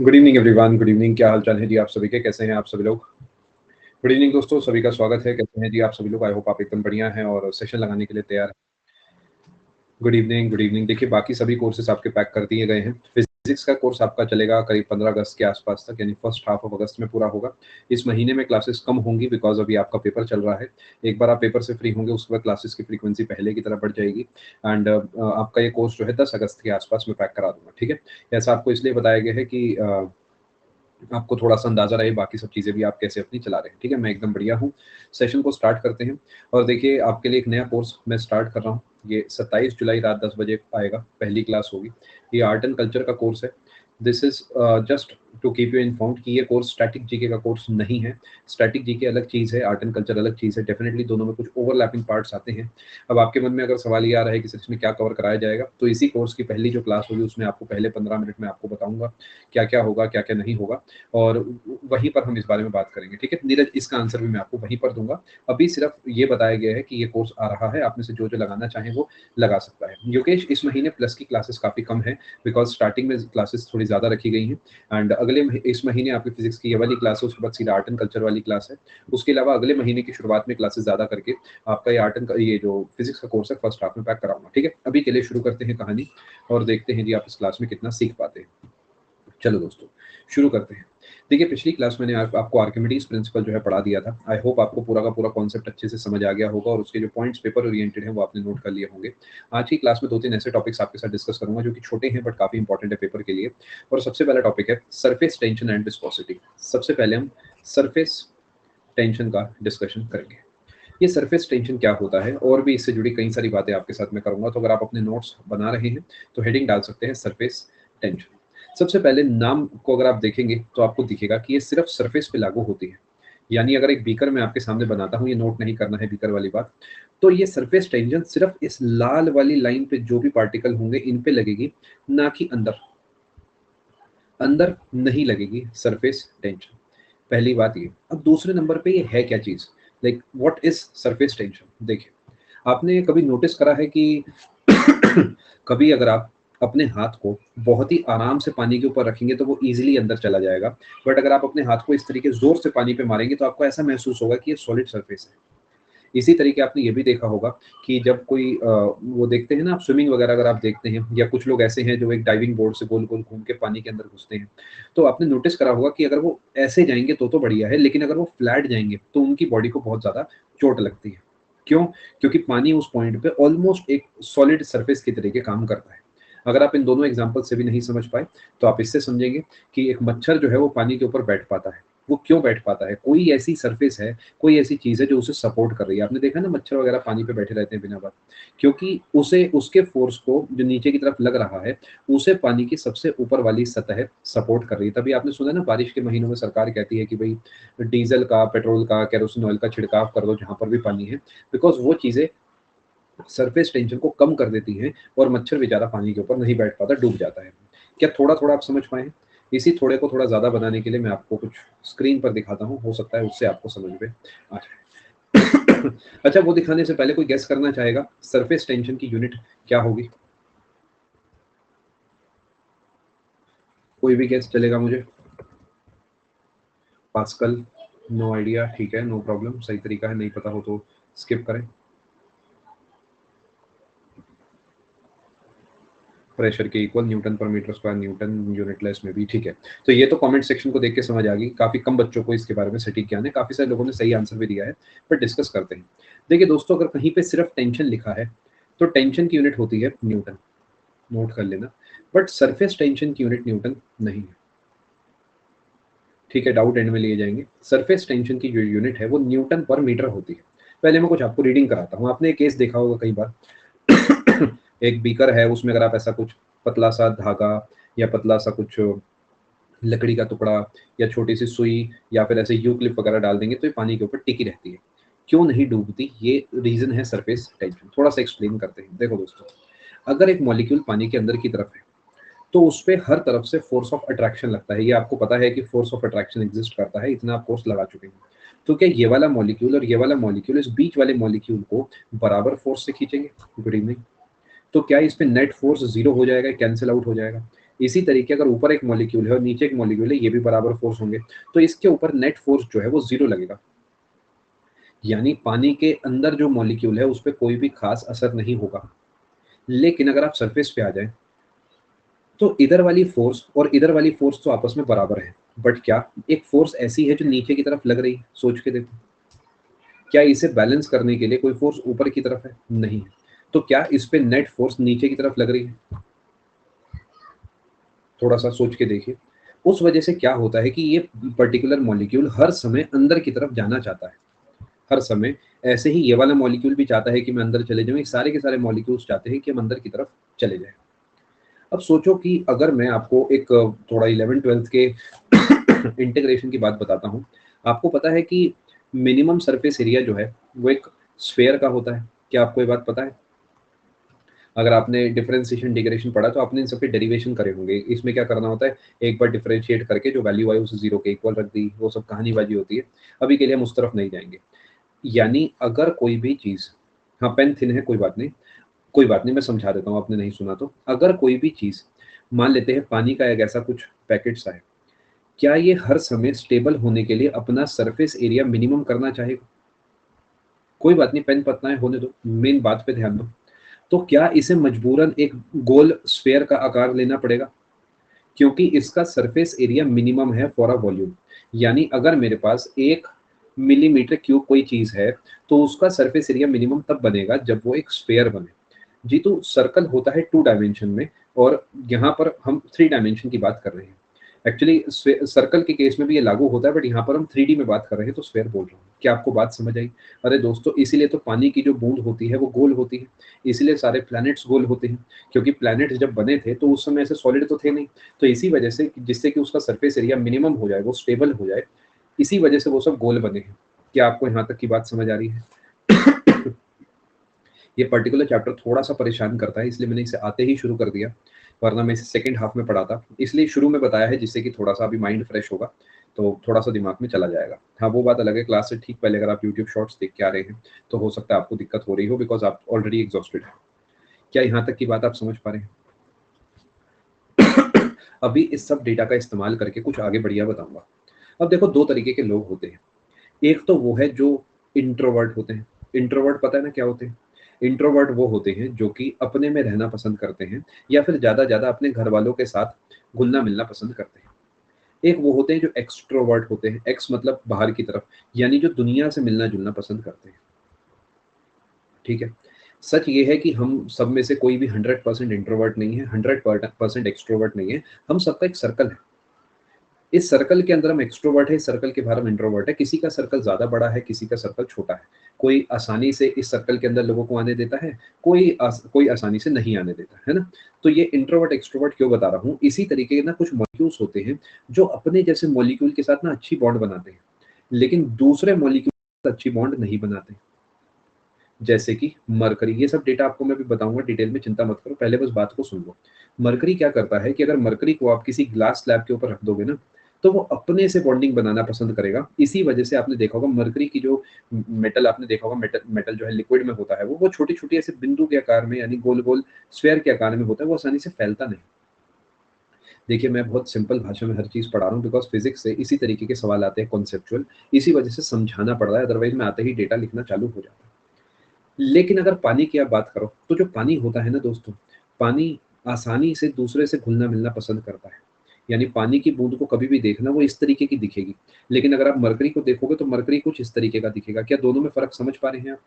Good evening everyone, good evening. क्या हाल चाल है जी आप सभी के? कैसे हैं आप सभी लोग? गुड इवनिंग दोस्तों, सभी का स्वागत है। कैसे हैं जी आप सभी लोग? आई होप आप एकदम बढ़िया हैं और सेशन लगाने के लिए तैयार हैं। Good evening, good evening. देखिए, बाकी सभी कोर्सेज आपके पैक कर दिए गए हैं। फिजिक्स का कोर्स आपका चलेगा करीब 15 अगस्त के आसपास तक, यानी फर्स्ट हाफ ऑफ अगस्त में पूरा होगा। इस महीने में क्लासेस कम होंगी बिकॉज अभी आपका पेपर चल रहा है। एक बार आप पेपर से फ्री होंगे उसके बाद क्लासेस की फ्रीक्वेंसी पहले की तरह बढ़ जाएगी। एंड आपका ये कोर्स जो है 10 अगस्त के आसपास में पैक करा दूंगा, ठीक है। ऐसा आपको इसलिए बताया गया है कि आपको थोड़ा-सा अंदाज़ा रहे बाकी सब चीज़ें भी आप कैसे अपनी चला रहे हैं, ठीक है? मैं एकदम बढ़िया हूँ। सेशन को स्टार्ट करते हैं और देखिए आपके लिए एक नया कोर्स मैं स्टार्ट कर रहा हूँ। ये 27 जुलाई रात 10 बजे आएगा, पहली क्लास होगी। ये आर्ट एंड कल्चर का कोर्स है। This is just to keep you informed कि ये कोर्स स्टैटिक जीके का कोर्स नहीं है। स्टैटिक जीके अलग चीज़ है, आर्ट एंड कल्चर अलग चीज़ है। डेफिनिटली दोनों में कुछ ओवरलैपिंग पार्ट्स आते हैं। अब आपके मन में अगर सवाल ये आ रहा है कि सर इसमें क्या कवर कराया जाएगा, तो इसी कोर्स की पहली जो क्लास होगी उसमें आपको पहले 15 मिनट में आपको बताऊँगा, क्या-क्या होगा, क्या-क्या नहीं होगा। और वहीं पर हम इस बारे में बात करेंगे, ठीक है? नीरज, इसका आंसर भी मैं आपको वहीं पर दूँगा। अभी सिर्फ ये बताया गया है कि ये कोर्स आ रहा है, आप में से जो-जो लगाना चाहें वो लगा सकता है। योगेश, इस महीने प्लस की क्लासेस काफ़ी कम है बिकॉज़ स्टार्टिंग में क्लासेस थोड़ी ज़्यादा रखी गई हैं एंड इस महीने आपकी फिज़िक्स की ये वाली क्लास है, उसके बाद सीधा आर्ट एंड कल्चर वाली क्लास है। उसके अलावा अगले महीने की शुरुआत में क्लासेस ज़्यादा करके आपका ये जो फिज़िक्स का कोर्स है फर्स्ट हाफ में पैक कराऊँगा, ठीक है? अभी के लिए शुरू करते हैं कहानी और देखते हैं जी आप इस क्लास में कितना सीख पाते हैं। चलो दोस्तों, शुरू करते हैं। देखिए, पिछली क्लास मैंने आपको आर्किमिडीज़ प्रिंसिपल जो है पढ़ा दिया था। आई होप आपको पूरा का पूरा कॉन्सेप्ट अच्छे से समझ आ गया होगा और उसके जो पॉइंट्स पेपर ओरिएंटेड हैं वो आपने नोट कर लिए होंगे। आज की क्लास में 2-3 ऐसे टॉपिक्स आपके साथ डिस्कस करूँगा जो कि छोटे हैं बट काफ़ी इंपॉर्टेंट है पेपर के लिए। और सबसे पहला टॉपिक है सरफेस टेंशन एंड विस्कोसिटी। सबसे पहले हम सरफेस टेंशन का डिस्कशन करेंगे। ये सरफेस टेंशन क्या होता है और भी इससे जुड़ी कई सारी बातें आपके साथ मैं करूँगा। तो अगर आप अपने नोट्स बना रहे हैं तो हेडिंग डाल सकते हैं सरफेस टेंशन। सबसे पहले नाम को अगर आप देखेंगे तो आपको दिखेगा कि ये सिर्फ सरफेस पे लागू होती है। यानी अगर एक बीकर मैं आपके सामने बनाता हूँ, ये नोट नहीं करना है बीकर वाली बात, तो ये सरफेस टेंशन सिर्फ इस लाल वाली लाइन पे जो भी पार्टिकल होंगे इन पे लगेगी, ना कि अंदर। अंदर नहीं लगेगी सरफेस टेंशन। पहली बात ये। अब दूसरे नंबर पे ये है क्या चीज़? Like what is surface tension? देखिए, आपने कभी नोटिस करा है कि कभी अगर आप अपने हाथ को बहुत ही आराम से पानी के ऊपर रखेंगे तो वो ईज़िली अंदर चला जाएगा। बट अगर आप अपने हाथ को इस तरीके ज़ोर से पानी पे मारेंगे तो आपको ऐसा महसूस होगा कि ये सॉलिड सरफेस है। इसी तरीके आपने ये भी देखा होगा कि जब कोई वो देखते हैं ना आप स्विमिंग वगैरह अगर आप देखते हैं या कुछ लोग ऐसे हैं जो एक डाइविंग बोर्ड से गोल-गोल घूम के पानी के अंदर घुसते हैं। तो आपने नोटिस करा होगा कि अगर वो ऐसे जाएँगे तो बढ़िया है, लेकिन अगर वो फ्लैट जाएँगे तो उनकी बॉडी को बहुत ज़्यादा चोट लगती है। क्यों? क्योंकि पानी उस पॉइंट पे ऑलमोस्ट एक सॉलिड सरफेस के तरीके काम करता है। अगर आप इन दोनों एग्ज़ाम्पल से भी नहीं समझ पाए, तो आप इससे समझेंगे कि एक मच्छर जो है वो पानी के ऊपर बैठ पाता है। वो क्यों बैठ पाता है? कोई ऐसी सरफेस है, कोई ऐसी चीज़ है जो उसे सपोर्ट कर रही है। आपने देखा ना मच्छर वगैरह पानी पे बैठे रहते हैं बिना बात, क्योंकि उसे उसके फ़ोर्स को जो नीचे की तरफ लग रहा है, उसे पानी की सबसे ऊपर वाली सतह सपोर्ट कर रही है। तभी आपने सुना ना बारिश के महीनों में सरकार कहती है कि भई डीज़ल का, पेट्रोल का, केरोसिन ऑयल का छिड़काव कर दो जहाँ पर भी पानी है, बिकॉज़ वो चीज़ें सरफेस टेंशन को कम कर देती हैं और मच्छर बेचारा पानी के ऊपर नहीं बैठ पाता, डूब जाता है। क्या थोड़ा-थोड़ा आप समझ पाए हैं? इसी थोड़े को थोड़ा ज़्यादा बनाने के लिए मैं आपको कुछ स्क्रीन पर दिखाता हूँ, हो सकता है उससे आपको समझ में आ जाए। अच्छा, वो दिखाने से पहले कोई गेस करना चाहेगा सरफेस टेंशन की यूनिट क्या होगी? कोई भी गेस चलेगा मुझे? पास्कल? नो आइडिया, ठीक है, नो प्रॉब्लम, सही तरीका है, नहीं पता हो तो स्किप करें। प्रेशर के इक्वल न्यूटन पर मीटर स्क्वायर, न्यूटन यूनिटलेस में भी, ठीक है। तो ये तो कमेंट सेक्शन को देख के समझ आ गई, काफ़ी कम बच्चों को इसके बारे में सटीक ज्ञान है, काफ़ी सारे लोगों ने सही आंसर भी दिया है, पर डिस्कस करते हैं। देखिए दोस्तों, अगर कहीं पे सिर्फ टेंशन लिखा है, तो टेंशन की यूनिट होती है न्यूटन, नोट कर लेना। बट सरफेस टेंशन की यूनिट न्यूटन नहीं है, ठीक है, डाउट एंड में लिए जाएँगे। सरफेस टेंशन की जो यूनिट है वो न्यूटन पर मीटर होती है। पहले मैं कुछ आपको रीडिंग कराता हूँ, आपने एक केस देखा होगा कई बार। एक बीकर है, उसमें अगर आप ऐसा कुछ पतला सा धागा या पतला सा कुछ लकड़ी का टुकड़ा या छोटी सी सुई या फिर ऐसे यू क्लिप वगैरह डाल देंगे तो ये पानी के ऊपर टिकी रहती है। क्यों नहीं डूबती? ये रीजन है सरफेस टेंशन। थोड़ा सा एक्सप्लेन करते हैं। देखो दोस्तों, अगर एक मॉलिक्यूल पानी के अंदर की तरफ है तो उस पे हर तरफ से फोर्स ऑफ अट्रैक्शन लगता है। ये आपको पता है कि फोर्स ऑफ अट्रैक्शन एग्जिस्ट करता है, इतना आप कोर्स लगा चुके हैं। तो क्या ये वाला मॉलिक्यूल और ये वाला मॉलिक्यूल इस बीच वाले मॉलिक्यूल को बराबर फोर्स से खींचेंगे? Good evening. तो क्या इस पे नेट फोर्स 0 हो जाएगा, कैंसल आउट हो जाएगा? इसी तरीके अगर ऊपर एक मॉलिक्यूल है और नीचे एक मॉलिक्यूल है, ये भी बराबर फोर्स होंगे, तो इसके ऊपर नेट फोर्स जो है वो 0 लगेगा। यानी पानी के अंदर जो मॉलिक्यूल है उस पर कोई भी खास असर नहीं होगा। लेकिन अगर आप सरफेस पे आ जाए तो इधर वाली फोर्स और इधर वाली फोर्स तो आपस में बराबर है, बट क्या एक फोर्स ऐसी है जो नीचे की तरफ लग रही है? सोच के देखो, क्या इसे बैलेंस करने के लिए कोई फोर्स ऊपर की तरफ है? नहीं है। तो क्या इस पे नेट फोर्स नीचे की तरफ लग रही है? थोड़ा सा सोच के देखिए। उस वजह से क्या होता है कि ये पर्टिकुलर मॉलिक्यूल हर समय अंदर की तरफ जाना चाहता है, हर समय। ऐसे ही ये वाला मॉलिक्यूल भी चाहता है कि मैं अंदर चले जाऊं, ये सारे के सारे मॉलिक्यूल्स चाहते हैं कि हम अंदर की तरफ चले जाएं। अब सोचो कि अगर मैं आपको एक थोड़ा 11th 12th के इंटीग्रेशन की बात बताता हूँ। आपको पता है कि मिनिमम सरफेस एरिया जो है वो एक स्फेयर का होता है। क्या आपको ये बात पता है? अगर आपने डिफरेंशिएशन इंटीग्रेशन पढ़ा तो आपने इन सबके डेरिवेशन करे होंगे। इसमें क्या करना होता है, एक बार डिफरेंशिएट करके जो वैल्यू आई उसे 0 के इक्वल रख दी, वो सब कहानीबाजी होती है। अभी के लिए हम उस तरफ नहीं जाएंगे। यानी अगर कोई भी चीज़, हाँ पेन थिन है, कोई बात नहीं, कोई बात नहीं, मैं समझा देता हूँ, आपने नहीं सुना तो। अगर कोई भी चीज़, मान लेते हैं पानी का एक ऐसा कुछ पैकेट सा है, क्या ये हर समय स्टेबल होने के लिए अपना सरफेस एरिया मिनिमम करना चाहेगा? कोई बात नहीं, पेन पतना है, होने दो, मेन बात पे ध्यान दो। तो क्या इसे मजबूरन एक गोल स्फेयर का आकार लेना पड़ेगा? क्योंकि इसका सरफेस एरिया मिनिमम है फॉर अ वॉल्यूम। यानी अगर मेरे पास 1 मिलीमीटर क्यूब कोई चीज है, तो उसका सरफेस एरिया मिनिमम तब बनेगा जब वो एक स्फेयर बने। जी, तो सर्कल होता है 2 डायमेंशन में, और यहाँ पर हम 3 डायमेंशन की बात कर रहे हैं। एक्चुअली सर्कल के केस में भी ये लागू होता है, बट यहाँ पर हम 3D में बात कर रहे हैं, तो स्फेयर बोल रहा हूँ। क्या आपको बात समझ आई? अरे दोस्तों, इसीलिए तो पानी की जो बूंद होती है वो गोल होती है। इसीलिए सारे प्लैनेट्स गोल होते हैं, क्योंकि प्लैनेट्स जब बने थे तो उस समय ऐसे सॉलिड तो थे नहीं। तो इसी वजह से, जिससे कि उसका सरफेस एरिया मिनिमम हो जाए, वो स्टेबल हो जाए, इसी वजह से वो सब गोल बने हैं। क्या आपको यहाँ तक की बात समझ आ रही है? ये पर्टिकुलर चैप्टर थोड़ा सा परेशान करता है, इसलिए मैंने इसे आते ही शुरू कर दिया, वरना मैं इसे सेकंड हाफ में पढ़ाता। इसलिए शुरू में बताया है, जिससे कि थोड़ा सा अभी माइंड फ्रेश होगा, तो थोड़ा सा दिमाग में चला जाएगा। हाँ, वो बात अलग है, क्लास से ठीक पहले अगर आप यूट्यूब शॉर्ट्स देख के आ रहे हैं तो हो सकता है आपको दिक्कत हो रही हो, बिकॉज आप ऑलरेडी एग्जॉस्टेड हैं। क्या यहाँ तक की बात आप समझ पा रहे हैं? अभी इस सब डेटा का इस्तेमाल करके कुछ आगे बढ़िया बताऊंगा। अब देखो, दो तरीके के लोग होते हैं। एक तो वो है जो इंट्रोवर्ट होते हैं। इंट्रोवर्ट पता है ना क्या होते हैं? इंट्रोवर्ट वो होते हैं जो कि अपने में रहना पसंद करते हैं, या फिर ज्यादा ज्यादा अपने घर वालों के साथ घुलना मिलना पसंद करते हैं। एक वो होते हैं जो एक्सट्रोवर्ट होते हैं, एक्स मतलब बाहर की तरफ, यानी जो दुनिया से मिलना जुलना पसंद करते हैं। ठीक है। सच ये है कि हम सब में से कोई भी 100% इंट्रोवर्ट नहीं है, 100% एक्सट्रोवर्ट नहीं है। हम सबका एक सर्कल है। इस सर्कल के अंदर हम एक्सट्रोवर्ट है, इस सर्कल के बाहर हम इंट्रोवर्ट है। किसी का सर्कल ज्यादा बड़ा है, किसी का सर्कल छोटा है। कोई आसानी से इस सर्कल के अंदर लोगों को आने देता है, कोई आसानी से नहीं आने देता है ना। तो ये इंट्रोवर्ट एक्सट्रोवर्ट क्यों बता रहा हूँ, इसी तरीके के ना कुछ मॉलिक्यूल्स होते हैं जो अपने जैसे मॉलिक्यूल के साथ ना अच्छी बॉन्ड बनाते हैं, लेकिन दूसरे मॉलिक्यूल के साथ अच्छी बॉन्ड नहीं बनाते। जैसे कि मरकरी। ये सब डेटा आपको मैं भी बताऊंगा डिटेल में, चिंता मत करो, पहले बस बात को सुन लो। मरकरी क्या करता है कि अगर मरकरी को आप किसी ग्लास स्लैब के ऊपर रख दोगे ना, तो वो अपने से बॉन्डिंग बनाना पसंद करेगा। इसी वजह से आपने देखा होगा मरकरी की जो मेटल, आपने देखा होगा मेटल मेटल जो है लिक्विड में होता है, वो छोटी छोटी ऐसे बिंदु के आकार में, यानी गोल गोल स्फेयर के आकार में होता है, वो आसानी से फैलता नहीं। देखिए, मैं बहुत सिंपल भाषा में हर चीज पढ़ा रहा हूँ, बिकॉज फिजिक्स से इसी तरीके के सवाल आते हैं, कॉन्सेप्चुअल। इसी वजह से समझाना पड़ रहा है, अदरवाइज मैं आते ही डेटा लिखना चालू हो जाता है। लेकिन अगर पानी की आप बात करो, तो जो पानी होता है ना दोस्तों, पानी आसानी से दूसरे से घुलना मिलना पसंद करता है। यानी पानी की बूंद को कभी भी देखना वो इस तरीके की दिखेगी, लेकिन अगर आप मरकरी को देखोगे तो मरकरी कुछ इस तरीके का दिखेगा। क्या दोनों में फर्क समझ पा रहे हैं आप?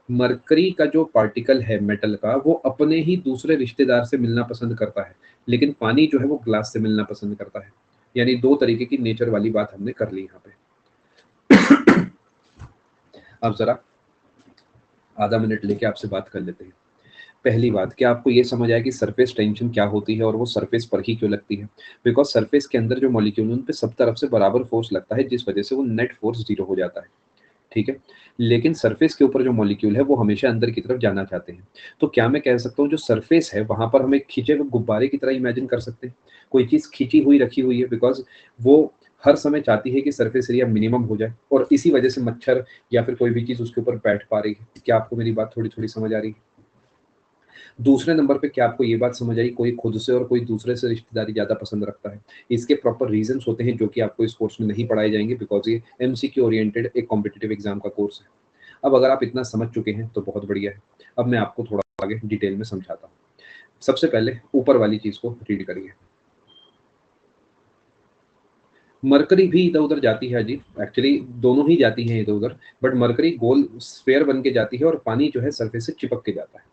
मरकरी का जो पार्टिकल है मेटल का, वो अपने ही दूसरे रिश्तेदार से मिलना पसंद करता है, लेकिन पानी जो है वो ग्लास से मिलना पसंद करता है। यानी दो तरीके की नेचर वाली बात हमने कर ली यहाँ पे। अब जरा आधा मिनट लेके आपसे बात कर लेते हैं। पहली बात, क्या आपको ये समझ आया कि सरफेस टेंशन क्या होती है और वो सरफेस पर ही क्यों लगती है? बिकॉज सरफेस के अंदर जो मॉलिक्यूल है उन पे सब तरफ से बराबर फोर्स लगता है, जिस वजह से वो नेट फोर्स 0 हो जाता है। ठीक है। लेकिन सरफेस के ऊपर जो मॉलिक्यूल है वो हमेशा अंदर की तरफ जाना चाहते हैं। तो क्या मैं कह सकता हूँ जो सरफेस है वहां पर हम एक खींचे हुए गुब्बारे की तरह इमेजिन कर सकते हैं? कोई चीज खींची हुई रखी हुई है, बिकॉज वो हर समय चाहती है कि सरफेस एरिया मिनिमम हो जाए, और इसी वजह से मच्छर या फिर कोई भी चीज उसके ऊपर बैठ पा रही है। क्या आपको मेरी बात थोड़ी थोड़ी समझ आ रही है? दूसरे नंबर पे क्या आपको ये बात समझ आई, कोई खुद से और कोई दूसरे से रिश्तेदारी ज़्यादा पसंद रखता है। इसके प्रॉपर रीज़न्स होते हैं जो कि आपको इस कोर्स में नहीं पढ़ाए जाएँगे, बिकॉज़ ये एमसीक्यू ओरिएंटेड एक कॉम्पिटिटिव एग्ज़ाम का कोर्स है। अब अगर आप इतना समझ चुके हैं तो बहुत बढ़िया है। अब मैं आपको थोड़ा आगे डिटेल में समझाता हूँ। सबसे पहले ऊपर वाली चीज़ को रीड करिए। मरकरी भी इधर-उधर जाती है जी, एक्चुअली दोनों ही जाती हैं इधर-उधर, बट मरकरी गोल स्फीयर बन के जाती है और पानी जो है सरफेस से चिपक के जाता है।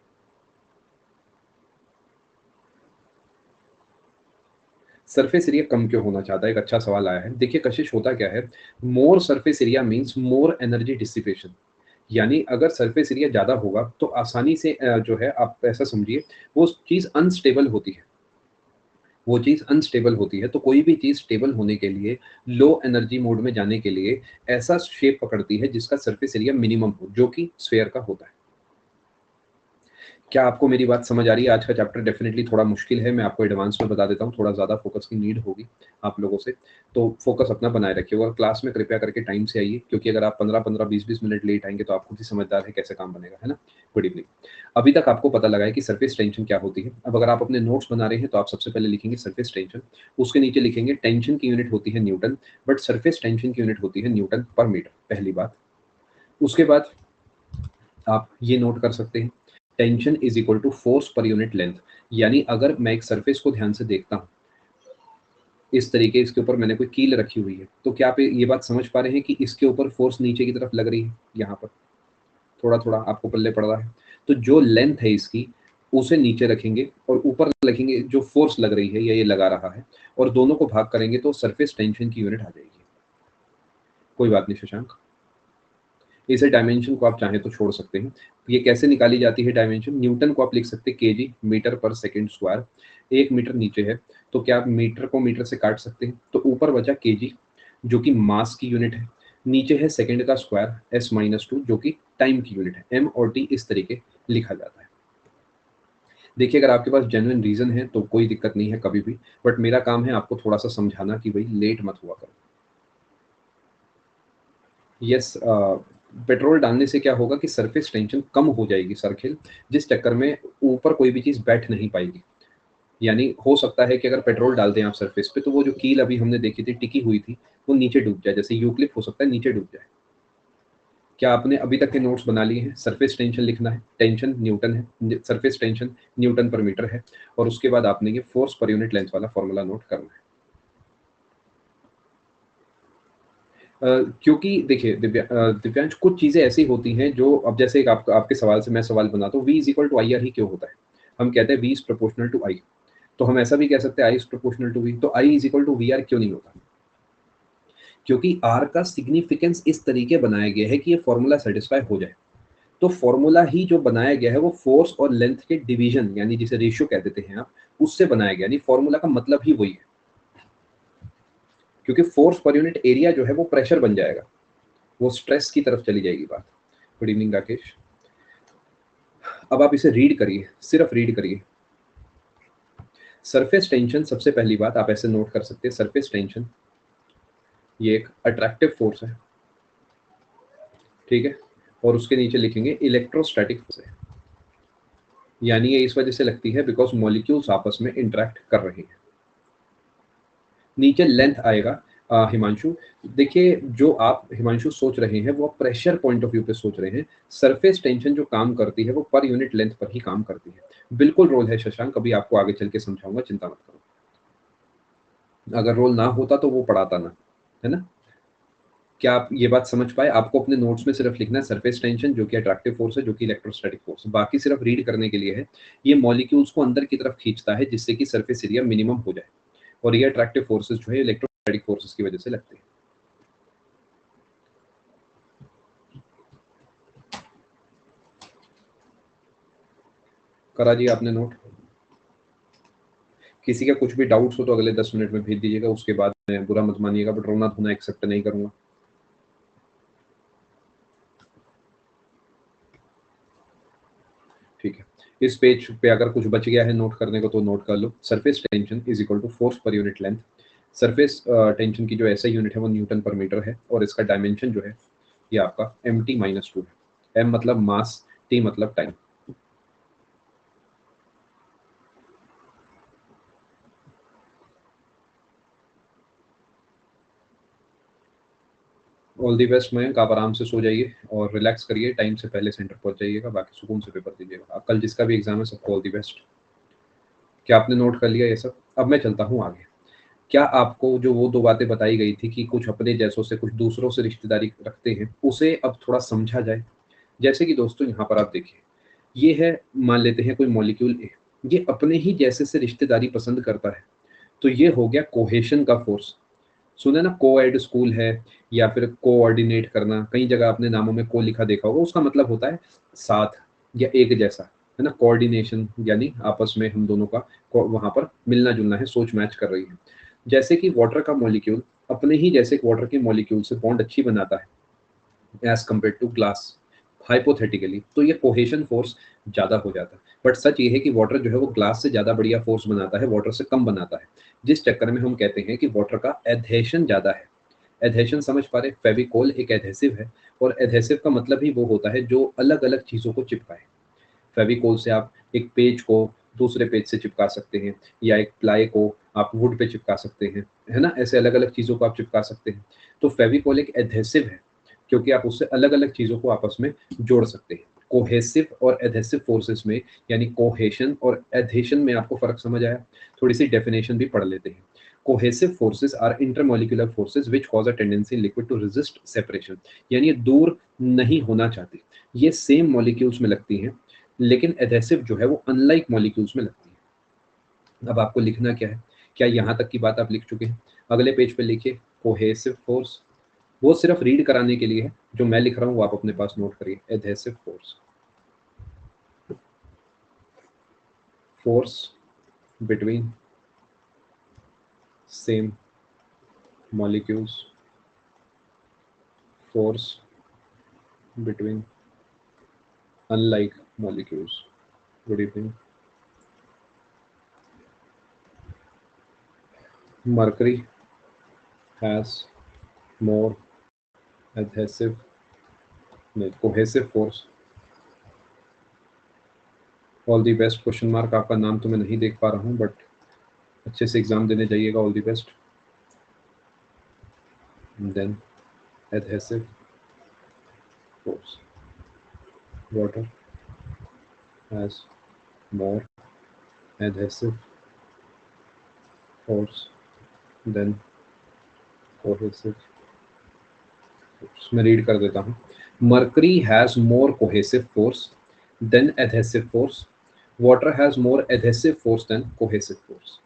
सरफेस एरिया कम क्यों होना चाहता है? एक अच्छा सवाल आया है। देखिए कशिश, होता क्या है, more surface area means more energy dissipation. यानी अगर सरफेस एरिया ज़्यादा होगा तो आसानी से जो है आप ऐसा समझिए, वो चीज़ अनस्टेबल होती है। वो चीज़ अनस्टेबल होती है, तो कोई भी चीज़ स्टेबल होने के लिए, लो एनर्जी मोड में जाने के लिए ऐसा शेप पकड़ती है जिसका सरफेस एरिया मिनिमम हो, जो कि स्फीयर का होता है। क्या आपको मेरी बात समझ आ रही है? आज का चैप्टर डेफिनिटली थोड़ा मुश्किल है, मैं आपको एडवांस में बता देता हूँ, थोड़ा ज़्यादा फोकस की नीड होगी आप लोगों से, तो फोकस अपना बनाए रखिए और क्लास में कृपया करके टाइम से आइए, क्योंकि अगर आप 15-15, 20-20 मिनट लेट आएँगे तो आप खुद ही समझदार हैं कैसे काम बनेगा, है ना? Good evening. अभी तक आपको पता लगा है कि सरफेस टेंशन क्या होती है। अब अगर आप अपने नोट्स बना रहे हैं तो आप सबसे पहले लिखेंगे सरफेस टेंशन, उसके नीचे लिखेंगे टेंशन की यूनिट होती है न्यूटन, बट सरफेस टेंशन की यूनिट होती है न्यूटन पर मीटर, पहली बात। उसके बाद आप ये नोट कर सकते हैं, tension is equal to force per unit length. यानी अगर मैं एक सरफेस को ध्यान से देखता हूँ, इस तरीके इसके ऊपर मैंने कोई कील रखी हुई है, तो क्या आप ये बात समझ पा रहे हैं कि इसके ऊपर फोर्स नीचे की तरफ लग रही है, यहाँ पर थोड़ा थोड़ा आपको पल्ले पड़ रहा है। तो जो लेंथ है इसकी, उसे नीचे रखेंगे और ऊपर लिखेंगे जो फोर्स लग रही है या ये लगा रहा है, और दोनों को भाग करेंगे तो सरफेस टेंशन की यूनिट आ जाएगी। कोई बात नहीं शशांक, इसे डायमेंशन को आप चाहें तो छोड़ सकते हैं। ये कैसे निकाली जाती है डायमेंशन? न्यूटन को आप लिख सकते हैं केजी, मीटर पर सेकंड स्क्वायर। 1 मीटर नीचे है, तो क्या आप मीटर को मीटर से काट सकते हैं? तो ऊपर बचा केजी, जो कि मास की यूनिट है। नीचे है सेकंड का स्क्वायर s-2, जो कि टाइम की यूनिट है। m और t इस तरीके लिखा जाता है। देखिए अगर आपके पास जेन्युइन रीज़न है तो कोई दिक्कत नहीं है कभी भी, बट मेरा काम है आपको थोड़ा-सा समझाना कि भई लेट मत हुआ करो। यस, पेट्रोल डालने से क्या होगा कि सरफेस टेंशन कम हो जाएगी सर्किल, जिस चक्कर में ऊपर कोई भी चीज़ बैठ नहीं पाएगी। यानी हो सकता है कि अगर पेट्रोल डाल दें आप सरफेस पे तो वो जो कील अभी हमने देखी थी टिकी हुई थी, वो नीचे डूब जाए, जैसे यूक्लिप हो सकता है नीचे डूब जाए। क्या आपने अभी तक के नोट्स बना लिए हैं? सरफेस टेंशन लिखना है, टेंशन न्यूटन है, सरफेस टेंशन न्यूटन पर मीटर है, और उसके बाद आपने ये फोर्स पर यूनिट लेंथ वाला फॉर्मूला नोट करना है। क्योंकि देखिए दिव्यांश, कुछ चीज़ें ऐसी होती हैं जो, अब जैसे एक आपके सवाल से मैं सवाल बनाता हूँ, v is equal to I R ही क्यों होता है? हम कहते हैं v is proportional to I, तो हम ऐसा भी कह सकते हैं i is proportional to v, तो i is equal to V R क्यों नहीं होता? क्योंकि r का सिग्निफिकेंस इस तरीके बनाया गया है कि ये फॉर्मूला सेटिस्फाई हो जाए। तो फॉर्मूला ही जो बनाया गया है वो फोर्स और लेंथ के डिवीजन, यानी जिसे रेशियो कह देते हैं आप, उससे बनाया गया, यानी फॉर्मूला का मतलब ही वही है। क्योंकि फोर्स पर यूनिट एरिया जो है वो प्रेशर बन जाएगा, वो स्ट्रेस की तरफ चली जाएगी बात। Good evening Rakesh. अब आप इसे रीड करिए, सिर्फ रीड करिए। सरफेस टेंशन, सबसे पहली बात आप ऐसे नोट कर सकते हैं, सरफेस टेंशन ये एक अट्रैक्टिव फोर्स है, ठीक है, और उसके नीचे लिखेंगे इलेक्ट्रोस्टैटिक फोर्स है। यानी ये इस वजह से लगती है बिकॉज मॉलिक्यूल्स आपस में इंटरेक्ट कर रहे हैं। नीचे लेंथ आएगा। हिमांशु, देखिए जो आप हिमांशु सोच रहे हैं वो प्रेशर पॉइंट ऑफ व्यू पे सोच रहे हैं। सरफेस टेंशन जो काम करती है वो पर यूनिट लेंथ पर ही काम करती है। बिल्कुल रोल है शशांक, कभी आपको आगे चल के समझाऊंगा, चिंता मत करो। अगर रोल ना होता तो वो पढ़ाता ना, है ना? क्या आप ये बात समझ पाए? आपको अपने नोट्स में सिर्फ लिखना है सरफेस टेंशन जो कि अट्रैक्टिव फोर्स है, जो कि इलेक्ट्रोस्टैटिक फोर्स है, बाकी सिर्फ रीड करने के लिए है। ये मॉलिक्यूल्स को अंदर की तरफ खींचता है जिससे कि सरफेस एरिया मिनिमम हो जाए, और ये अट्रैक्टिव फोर्सेस जो है इलेक्ट्रोस्टैटिक फोर्सेस की वजह से लगते हैं। करा जी आपने नोट? किसी का कुछ भी डाउट्स हो तो अगले 10 मिनट में भेज दीजिएगा, उसके बाद मैं, बुरा मत मानिएगा, बट रोना धोना एक्सेप्ट नहीं करूंगा। ठीक है, इस पेज पे अगर कुछ बच गया है नोट करने को तो नोट कर लो। Surface tension is equal to force per unit length. Surface tension की जो ऐसा यूनिट है वो न्यूटन पर मीटर है, और इसका डायमेंशन जो है ये आपका mt-2 है। m मतलब मास, t मतलब time. All the best Mayank, आप आराम से सो जाइए और रिलैक्स करिए, टाइम से पहले सेंटर पहुंच जाइएगा, बाकी सुकून से पेपर दीजिएगा। आप कल जिसका भी एग्जाम है सबको ऑल दी बेस्ट। क्या आपने नोट कर लिया ये सब? अब मैं चलता हूँ आगे। क्या आपको जो वो 2 बातें बताई गई थी कि कुछ अपने जैसों से कुछ दूसरों से रिश्तेदारी रखते हैं, उसे अब थोड़ा समझा जाए? जैसे कि दोस्तों यहाँ पर आप देखिए, ये है, मान लेते हैं कोई मॉलिक्यूल ए, ये अपने ही जैसे से रिश्तेदारी पसंद करता है, तो ये हो गया कोहेशन का फोर्स। सुने ना, कोएड स्कूल है या फिर कोऑर्डिनेट करना, कई जगह आपने नामों में को लिखा देखा होगा, उसका मतलब होता है साथ या एक जैसा, है ना। कोऑर्डिनेशन यानी आपस में हम दोनों का वहां पर मिलना जुलना है, सोच मैच कर रही है। जैसे कि वाटर का मॉलिक्यूल अपने ही जैसे वाटर के मॉलिक्यूल से बॉन्ड अच्छी बनाता है as compare to glass, hypothetically, तो ये कोहेशन फोर्स ज्यादा हो जाता है। बट सच ये है कि वाटर जो है वो ग्लास से ज्यादा बढ़िया फोर्स बनाता है, वाटर से कम बनाता है, जिस चक्कर में हम कहते हैं कि वाटर का एडहेशन ज्यादा है। एडहेशन समझ पा रहे? फेविकोल एक एडहेसिव है, और एडहेसिव का मतलब ही वो होता है जो अलग अलग चीजों को चिपकाए। फेविकोल से आप एक पेज को दूसरे पेज से चिपका सकते हैं, या एक प्लाई को आप वुड पे चिपका सकते हैं, है ना। ऐसे अलग अलग चीजों को आप चिपका सकते हैं। तो फेविकोल एक एडहेसिव है, क्योंकि आप उससे अलग अलग चीजों को आपस में जोड़ सकते हैं। कोहेसिव और एडहेसिव फोर्सेस में, यानी कोहेशन और एडहेशन में आपको फर्क समझ आया? थोड़ी सी डेफिनेशन भी पढ़ लेते हैं। Cohesive forces are intermolecular forces which cause a tendency in liquid to resist separation, यानी ये दूर नहीं होना चाहती, ये सेम मॉलिक्यूल्स में लगती हैं, लेकिन एडहेसिव जो है वो अनलाइक मॉलिक्यूल्स में लगती है। अब आपको लिखना क्या है? क्या यहाँ तक की बात आप लिख चुके हैं? अगले पेज पे लिखिए कोहेसिव फोर्स, वो सिर्फ रीड कराने के लिए है, जो मैं लिख रहा हूँ वो आप अपने पास नोट करिए। Adhesive force, force between same molecules, force between unlike molecules. Good evening. Mercury has more adhesive, नहीं, cohesive force। All the best question mark, आपका नाम तो मैं नहीं देख पा रहा हूँ, बट अच्छे से एग्जाम देने जाइएगा, all the best. Then adhesive force, water has more adhesive force than cohesive force। मैं रीड कर देता हूँ। Mercury has more cohesive force than adhesive force, water has more adhesive force than cohesive force।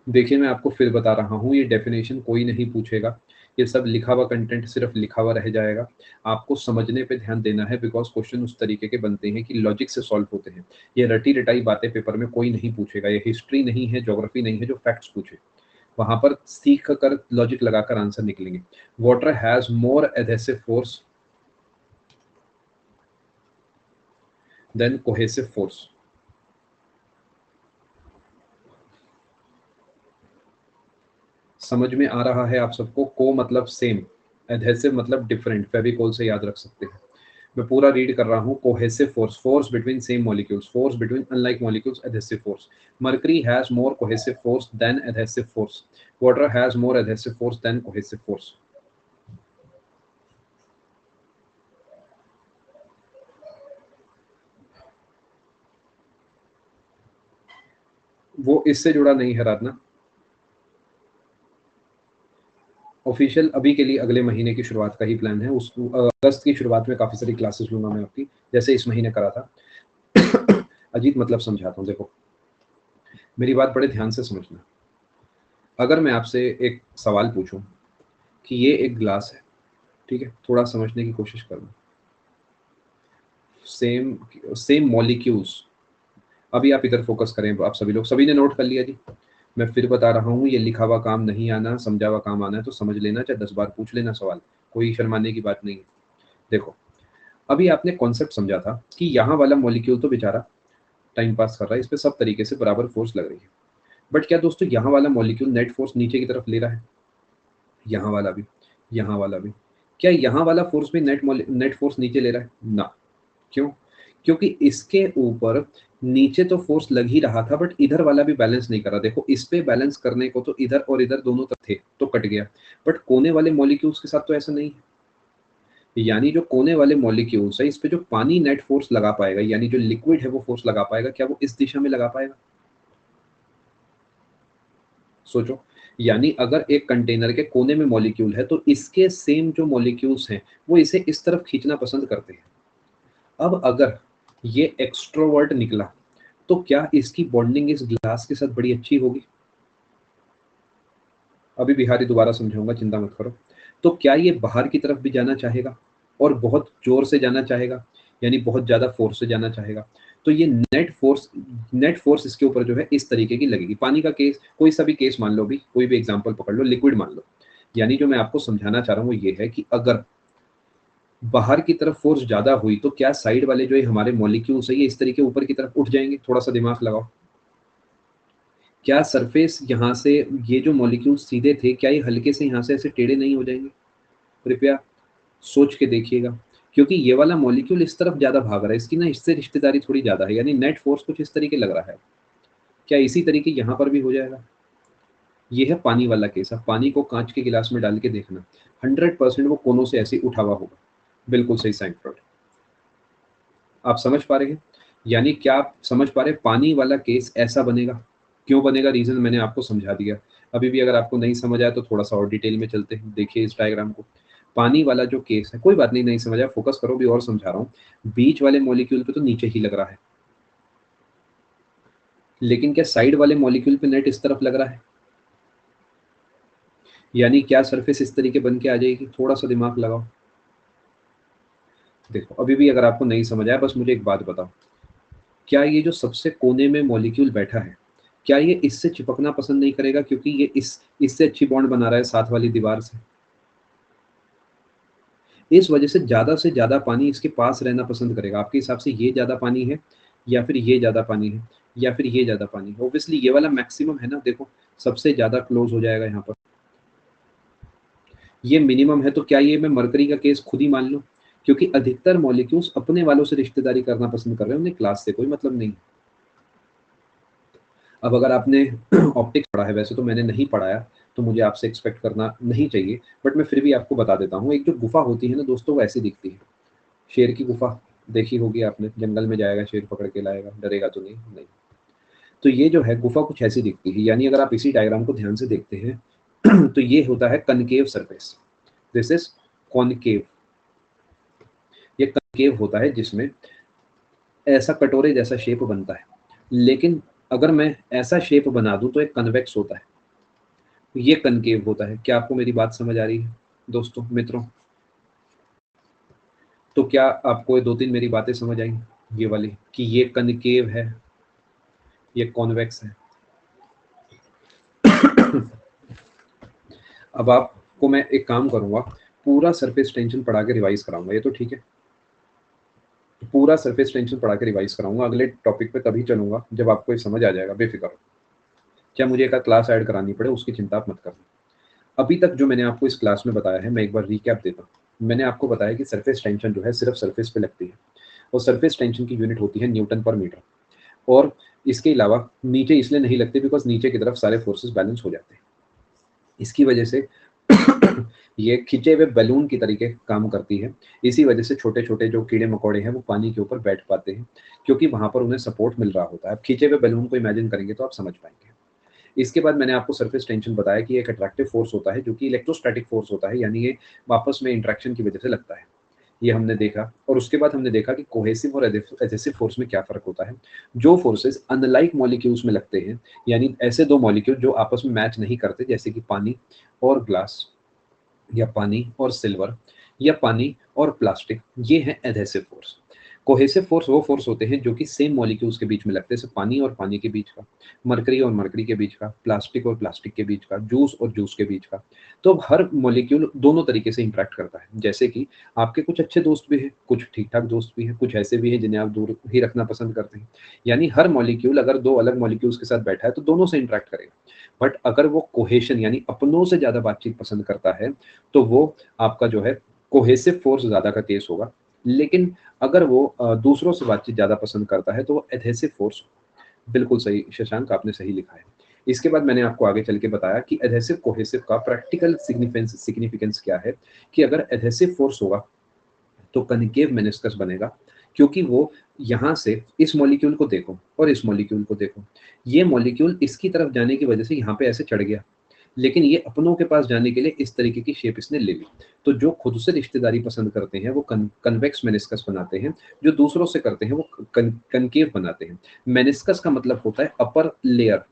देखिए, मैं आपको फिर बता रहा हूँ, ये डेफिनेशन कोई नहीं पूछेगा, ये सब लिखा हुआ कंटेंट सिर्फ लिखा हुआ रह जाएगा। आपको समझने पे ध्यान देना है, बिकॉज क्वेश्चन उस तरीके के बनते हैं कि लॉजिक से सॉल्व होते हैं। ये रटी रटाई बातें पेपर में कोई नहीं पूछेगा, ये हिस्ट्री नहीं है, ज्योग्राफी नहीं है जो फैक्ट्स पूछे। वहां पर सीख कर लॉजिक लगाकर आंसर निकलेंगे। Water has more adhesive force than cohesive force. समझ में आ रहा है आप सबको? को मतलब सेम, एडहेसिव मतलब डिफरेंट, फेविकोल से याद रख सकते हैं। मैं पूरा रीड कर रहा हूँ। Cohesive force, force between same molecules, force between unlike molecules, adhesive force. Mercury has more cohesive force than adhesive force, water has more adhesive force than cohesive force. वो इससे जुड़ा नहीं है राधना। ऑफिशियल अभी के लिए अगले महीने की शुरुआत का ही प्लान है। उस अगस्त की शुरुआत में काफी सारी क्लासेस लूंगा मैं आपकी, जैसे इस महीने करा था। अजीत मतलब समझाता हूँ, देखो मेरी बात बड़े ध्यान से समझना। अगर मैं आपसे एक सवाल पूछूं कि ये एक ग्लास है, ठीक है, थोड़ा समझने की कोशिश करना। सेम सेम मॉलिक्यूल्स, अभी आप इधर फोकस करें, आप सभी लोग, सभी ने नोट कर लिया जी? मैं फिर बता रहा हूँ, ये लिखा हुआ काम नहीं आना, समझा हुआ काम आना है, तो समझ लेना, चाहे 10 बार पूछ लेना सवाल, कोई शर्माने की बात नहीं है। देखो, अभी आपने कॉन्सेप्ट समझा था कि यहाँ वाला मॉलिक्यूल तो बेचारा टाइम पास कर रहा है, इस पे सब तरीके से बराबर फोर्स लग रही है। बट क्या दोस्तों यहाँ वाला मॉलिक्यूल नेट फोर्स नीचे की तरफ ले रहा है? यहाँ वाला भी, यहाँ वाला भी। क्या यहाँ वाला फोर्स भी नेट फोर्स नीचे ले रहा है ना? क्यों? क्योंकि इसके ऊपर नीचे तो फोर्स लग ही रहा था, बट इधर वाला भी बैलेंस नहीं कर रहा। देखो इस पे बैलेंस करने को तो इधर और इधर दोनों तरफ थे तो कट गया, बट कोने वाले मॉलिक्यूल्स के साथ तो ऐसा नहीं है। यानी जो कोने वाले मॉलिक्यूल्स है, इस पे जो पानी नेट फोर्स लगा पाएगा, यानी जो लिक्विड है वो फोर्स लगा पाएगा, क्या वो इस दिशा में लगा पाएगा? सोचो। यानी अगर एक कंटेनर के कोने में मॉलिक्यूल है तो इसके सेम जो मॉलिक्यूल्स हैं वो इसे इस तरफ खींचना पसंद करते हैं। अब अगर ये एक्सट्रोवर्ट निकला तो क्या इसकी बॉन्डिंग इस ग्लास के साथ बड़ी अच्छी होगी? अभी बिहारी दोबारा समझाऊंगा, चिंता मत करो। तो क्या ये बाहर की तरफ भी जाना चाहेगा और बहुत जोर से जाना चाहेगा, यानी बहुत ज्यादा फोर्स से जाना चाहेगा? तो ये नेट फोर्स इसके ऊपर जो है इस तरीके की लगेगी। पानी का केस, कोई सा भी केस मान लो, भी कोई भी एग्जांपल पकड़ लो, लिक्विड मान लो। यानी जो मैं आपको समझाना चाह रहा हूँ वो ये है कि अगर बाहर की तरफ फोर्स ज्यादा हुई तो क्या साइड वाले जो ये हमारे मॉलिक्यूल्स है ये इस तरीके ऊपर की तरफ उठ जाएंगे? थोड़ा सा दिमाग लगाओ। क्या सरफेस यहाँ से, ये जो मॉलिक्यूल सीधे थे, क्या ये हल्के से यहाँ से ऐसे टेढ़े नहीं हो जाएंगे? कृपया सोच के देखिएगा। क्योंकि ये वाला मॉलिक्यूल इस तरफ ज्यादा भाग रहा है, इसकी ना इससे रिश्तेदारी थोड़ी ज्यादा है, यानी नेट फोर्स कुछ इस तरीके लग रहा है। क्या इसी तरीके यहाँ पर भी हो जाएगा? ये है पानी वाला केस। अब पानी को कांच के गिलास में डाल के देखना, 100% वो कोनों से ऐसे उठा हुआ होगा। बिल्कुल सही साइंफ्रॉड। आप समझ पा रहे हैं? यानी क्या आप समझ पा रहे हैं? पानी वाला केस ऐसा बनेगा। क्यों बनेगा? रीजन मैंने आपको समझा दिया। अभी भी अगर आपको नहीं समझ आया तो थोड़ा सा और डिटेल में चलते हैं, देखिए इस डायग्राम को। पानी वाला जो केस है, कोई बात नहीं, नहीं समझ आया, फोकस करो, भी और समझा रहा हूँ। बीच वाले मॉलिक्यूल पे तो नीचे ही लग रहा है, लेकिन क्या साइड वाले मॉलिक्यूल पे नेट इस तरफ लग रहा है? यानी क्या सरफेस इस तरीके बन के आ जाएगी? थोड़ा सा दिमाग लगाओ। देखो अभी भी अगर आपको नहीं समझ आया, बस मुझे एक बात बताओ, क्या ये जो सबसे कोने में मॉलिक्यूल बैठा है, क्या ये इससे चिपकना पसंद नहीं करेगा क्योंकि ये इससे अच्छी बॉन्ड बना रहा है साथ वाली दीवार से? इस वजह से ज्यादा पानी इसके पास रहना पसंद करेगा। आपके हिसाब से ये ज्यादा पानी है या फिर ये ज्यादा पानी है या फिर ये ज्यादा पानी है? ऑब्वियसली ये वाला मैक्सिमम है ना, देखो सबसे ज्यादा क्लोज हो जाएगा यहाँ पर। ये मिनिमम है, तो क्या ये मैं मरकरी का केस खुद ही मान लूं? क्योंकि अधिकतर मॉलिक्यूल्स अपने वालों से रिश्तेदारी करना पसंद कर रहे हैं, उन्हें क्लास से कोई मतलब नहीं। अब अगर आपने ऑप्टिक्स पढ़ा है, वैसे तो मैंने नहीं पढ़ाया तो मुझे आपसे एक्सपेक्ट करना नहीं चाहिए, बट मैं फिर भी आपको बता देता हूँ। एक जो गुफा होती है ना दोस्तों, वो ऐसी दिखती है। शेर की गुफा देखी होगी आपने, जंगल में जाएगा शेर पकड़ के लाएगा, डरेगा तो नहीं? नहीं। तो ये जो है गुफा कुछ ऐसी दिखती है। यानी अगर आप इसी डायग्राम को ध्यान से देखते हैं तो ये होता है concave surface. This is concave. ये कनकेव होता है जिसमें ऐसा कटोरे जैसा शेप बनता है। लेकिन अगर मैं ऐसा शेप बना दूं तो एक कन्वेक्स होता है, ये कनकेव होता है। क्या आपको मेरी बात समझ आ रही है दोस्तों, मित्रों? तो क्या आपको ये दो तीन मेरी बातें समझ आई, ये वाली, कि ये कनकेव है, ये कॉन्वेक्स है? अब आपको मैं एक काम करूंगा, पूरा सरफेस टेंशन पढ़ा के रिवाइज कराऊंगा, ये तो ठीक है? पूरा सरफेस टेंशन पढ़ा के रिवाइज कराऊंगा। अगले टॉपिक पे तभी चलूंगा जब आपको ये समझ आ जाएगा, बेफिक्र हो। क्या मुझे एक क्लास ऐड करानी पड़े उसकी चिंता आप मत करना। अभी तक जो मैंने आपको इस क्लास में बताया है, मैं एक बार रिकैप देता हूँ। मैंने आपको बताया कि सरफेस टेंशन जो है सिर्फ सरफेस पे लगती है, और सरफेस टेंशन की यूनिट होती है न्यूटन पर मीटर। और इसके अलावा नीचे इसलिए नहीं लगती बिकॉज नीचे की तरफ सारे फोर्सेस बैलेंस हो जाते हैं। इसकी वजह से ये खिंचे हुए बैलून की तरीके काम करती है। इसी वजह से छोटे छोटे जो कीड़े मकोड़े हैं वो पानी के ऊपर बैठ पाते हैं, क्योंकि वहां पर उन्हें सपोर्ट मिल रहा होता है। अब खिंचे हुए बैलून को इमेजिन करेंगे तो आप समझ पाएंगे। इसके बाद मैंने आपको सरफेस टेंशन बताया कि एक अट्रैक्टिव फोर्स होता है जो कि इलेक्ट्रोस्टैटिक फोर्स होता है, यानी ये आपस में इंट्रैक्शन की वजह से लगता है। ये हमने देखा। और उसके बाद हमने देखा कि कोहेसिव और एडहेसिव फोर्स में क्या फर्क होता है। जो फोर्सेस अनलाइक मॉलिक्यूल्स में लगते हैं, यानी ऐसे दो मॉलिक्यूल जो आपस में मैच नहीं करते, जैसे कि पानी और ग्लास, या पानी और सिल्वर, या पानी और प्लास्टिक, ये है एडहेसिव फोर्स। कोहेसिव फोर्स वो फोर्स होते हैं जो कि सेम मॉलिक्यूल्स के बीच में लगते हैं, जैसे पानी और पानी के बीच का, मरकरी और मरकरी के बीच का, प्लास्टिक और प्लास्टिक के बीच का, जूस और जूस के बीच का। तो अब हर मॉलिक्यूल दोनों तरीके से इंटरेक्ट करता है। जैसे कि आपके कुछ अच्छे दोस्त भी हैं, कुछ ठीक ठाक दोस्त भी हैं, कुछ ऐसे भी हैं जिन्हें आप दूर ही रखना पसंद करते हैं। यानी हर मॉलिक्यूल अगर दो अलग मॉलिक्यूल्स के साथ बैठा है तो दोनों से इंटरेक्ट करेगा। बट अगर वो कोहेशन यानी अपनों से ज्यादा बातचीत पसंद करता है, तो वो आपका जो है कोहेसिव फोर्स ज़्यादा का केस होगा, लेकिन अगर वो दूसरों से बातचीत ज़्यादा पसंद करता है तो वो एडहेसिव फोर्स। बिल्कुल सही शशांक, आपने सही लिखा है। इसके बाद मैंने आपको आगे चल के बताया कि एडहेसिव कोहेसिव का प्रैक्टिकल सिग्निफिकेंस क्या है, कि अगर एडहेसिव फोर्स होगा तो कनकेव मेनिस्कस बनेगा, क्योंकि वो यहाँ से इस मॉलिक्यूल को देखो और इस मॉलिक्यूल को देखो, ये मॉलिक्यूल इसकी तरफ जाने की वजह से यहाँ पे ऐसे चढ़ गया, लेकिन ये अपनों के पास जाने के लिए इस तरीके की शेप इसने ले ली। तो जो खुद से रिश्तेदारी पसंद करते हैं वो कन्वेक्स मेनिस्कस बनाते हैं, जो दूसरों से करते हैं वो कनकेव बनाते हैं। मेनिस्कस का मतलब होता है अपर लेयर,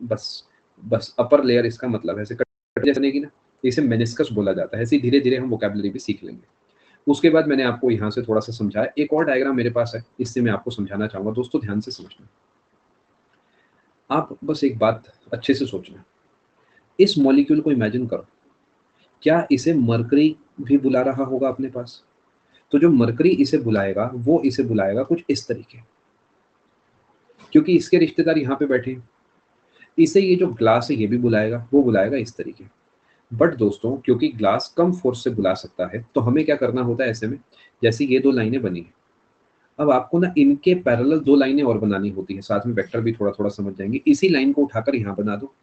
बस बस अपर लेयर इसका मतलब है। ऐसे कट जैसे नहीं की ना, इसे मेनिस्कस बोला जाता है। ऐसे धीरे धीरे हम वोकैबुलरी भी सीख लेंगे। उसके बाद मैंने आपको यहाँ से थोड़ा सा समझाया। एक और डायग्राम मेरे पास है, इससे मैं आपको समझाना चाहूंगा। दोस्तों ध्यान से समझना, आप बस एक बात अच्छे से सोचना। इस मॉलिक्यूल को इमेजिन करो, क्या इसे मरकरी भी बुला रहा होगा अपने पास? तो जो मरकरी इसे बुलाएगा वो इसे बुलाएगा कुछ इस तरीके, क्योंकि इसके रिश्तेदार यहाँ पे बैठे हैं। इसे ये जो ग्लास है ये भी बुलाएगा, वो बुलाएगा इस तरीके। बट दोस्तों क्योंकि ग्लास कम फोर्स से बुला सकता है, तो हमें क्या करना होता है ऐसे में, जैसे ये दो लाइनें बनी है, अब आपको ना इनके पैरेलल दो लाइनें और बनानी होती है। साथ में वेक्टर भी थोड़ा थोड़ा समझ जाएंगे। इसी लाइन को उठाकर यहाँ बना दो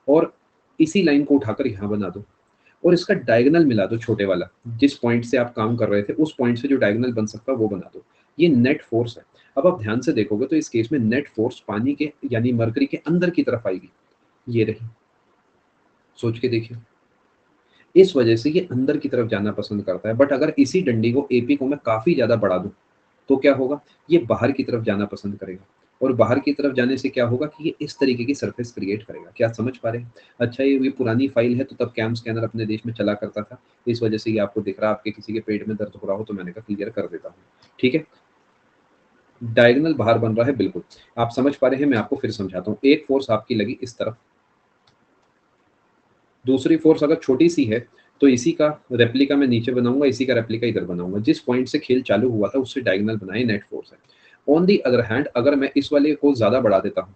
और इसी लाइन को उठाकर यहाँ बना दो और इसका डायगोनल मिला दो, छोटे वाला जिस पॉइंट से आप काम कर रहे थे उस पॉइंट से जो डायगोनल बन सकता है वो बना दो। ये नेट फोर्स है। अब आप ध्यान से देखोगे तो इस केस में नेट फोर्स पानी के यानी मरकरी के अंदर की तरफ आएगी। ये रही, सोच के देखिए। इस वजह से ये अंदर की तरफ जाना पसंद करता है। बट अगर इसी डंडी को एपी को मैं काफी ज्यादा बढ़ा दूं तो क्या होगा, ये बाहर की तरफ जाना पसंद करेगा। और बाहर की तरफ जाने से क्या होगा कि ये इस तरीके की सरफेस क्रिएट करेगा। क्या आप समझ पा रहे हैं? अच्छा, ये पुरानी फाइल है तो तब कैम स्कैनर अपने देश में चला करता था, इस वजह से ये आपको दिख रहा है। आपके किसी के पेट में दर्द हो रहा हो तो मैंने कहा क्लियर कर देता हूँ। ठीक है, डायगोनल बाहर बन रहा है, बिल्कुल आप समझ पा रहे हैं। मैं आपको फिर समझाता हूँ। एक फोर्स आपकी लगी इस तरफ, दूसरी फोर्स अगर छोटी सी है तो इसी का रेप्लिका मैं नीचे बनाऊंगा, इसी का रेप्लिका इधर बनाऊंगा। जिस पॉइंट से खेल चालू हुआ था उससे डायगोनल बनाए, नेट फोर्स है। ऑन दी अदर हैंड अगर मैं इस वाले को ज्यादा बढ़ा देता हूँ,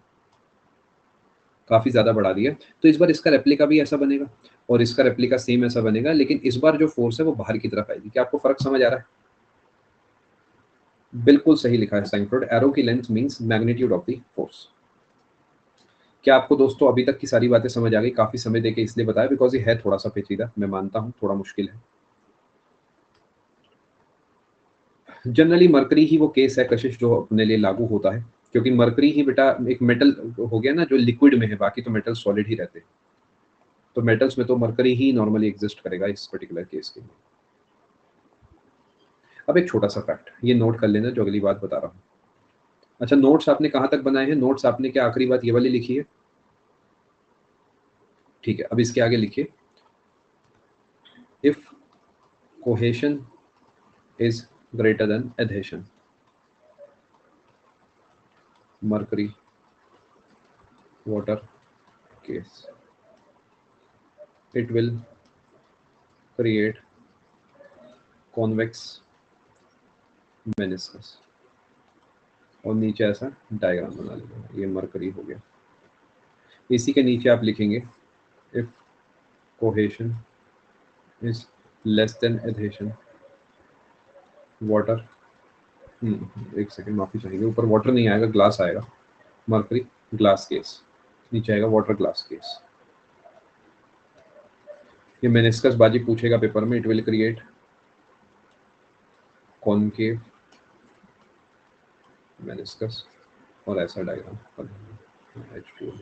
काफी ज्यादा बढ़ा दिया, तो इस बार इसका रेप्लिका भी ऐसा बनेगा और इसका रेप्लिका सेम ऐसा बनेगा, लेकिन इस बार जो फोर्स है वो बाहर की तरफ आएगी। क्या आपको फर्क समझ आ रहा है? बिल्कुल सही लिखा है सैंफोर्ड, एरो की length means magnitude of the force. क्या आपको दोस्तों अभी तक की सारी बातें समझ आ गई? काफी समय देके इसलिए बताया बिकॉज ये है थोड़ा सा पेचीदा, मैं मानता हूँ थोड़ा मुश्किल है। जनरली मरकरी ही वो केस है कशिश जो अपने लिए लागू होता है, क्योंकि मरकरी ही बेटा एक मेटल हो गया ना जो लिक्विड में है, बाकी तो मेटल सॉलिड ही रहते हैं। तो मेटल्स में तो मरकरी ही नॉर्मली एग्जिस्ट करेगा इस पर्टिकुलर केस के लिए। अब एक छोटा सा फैक्ट ये नोट कर लेना जो अगली बात बता रहा हूँ। अच्छा, नोट्स आपने कहाँ तक बनाए हैं? नोट्स आपने क्या आखिरी बात ये वाली लिखी है? ठीक है, अब इसके आगे लिखिए, if cohesion is greater than adhesion, mercury water case, it will create convex meniscus। और नीचे ऐसा डायग्राम बना लीजिए, ये मरकरी हो गया। इसी के नीचे आप लिखेंगे if cohesion is less than adhesion water, एक सेकेंड माफी चाहिए, ऊपर वाटर नहीं आएगा, ग्लास आएगा, मरकरी ग्लास केस, नीचे आएगा वाटर ग्लास केस। ये मेनिस्कस बाजी पूछेगा पेपर में, it will create concave meniscus और ऐसा डायग्राम H2O।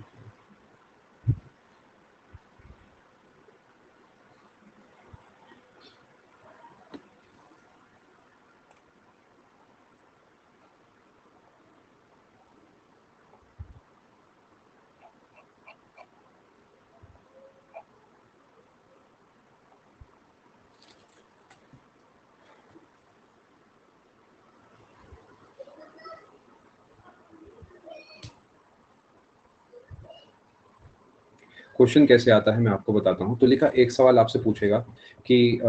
क्वेश्चन कैसे आता है मैं आपको बताता हूँ। तो लिखा, एक सवाल आपसे पूछेगा कि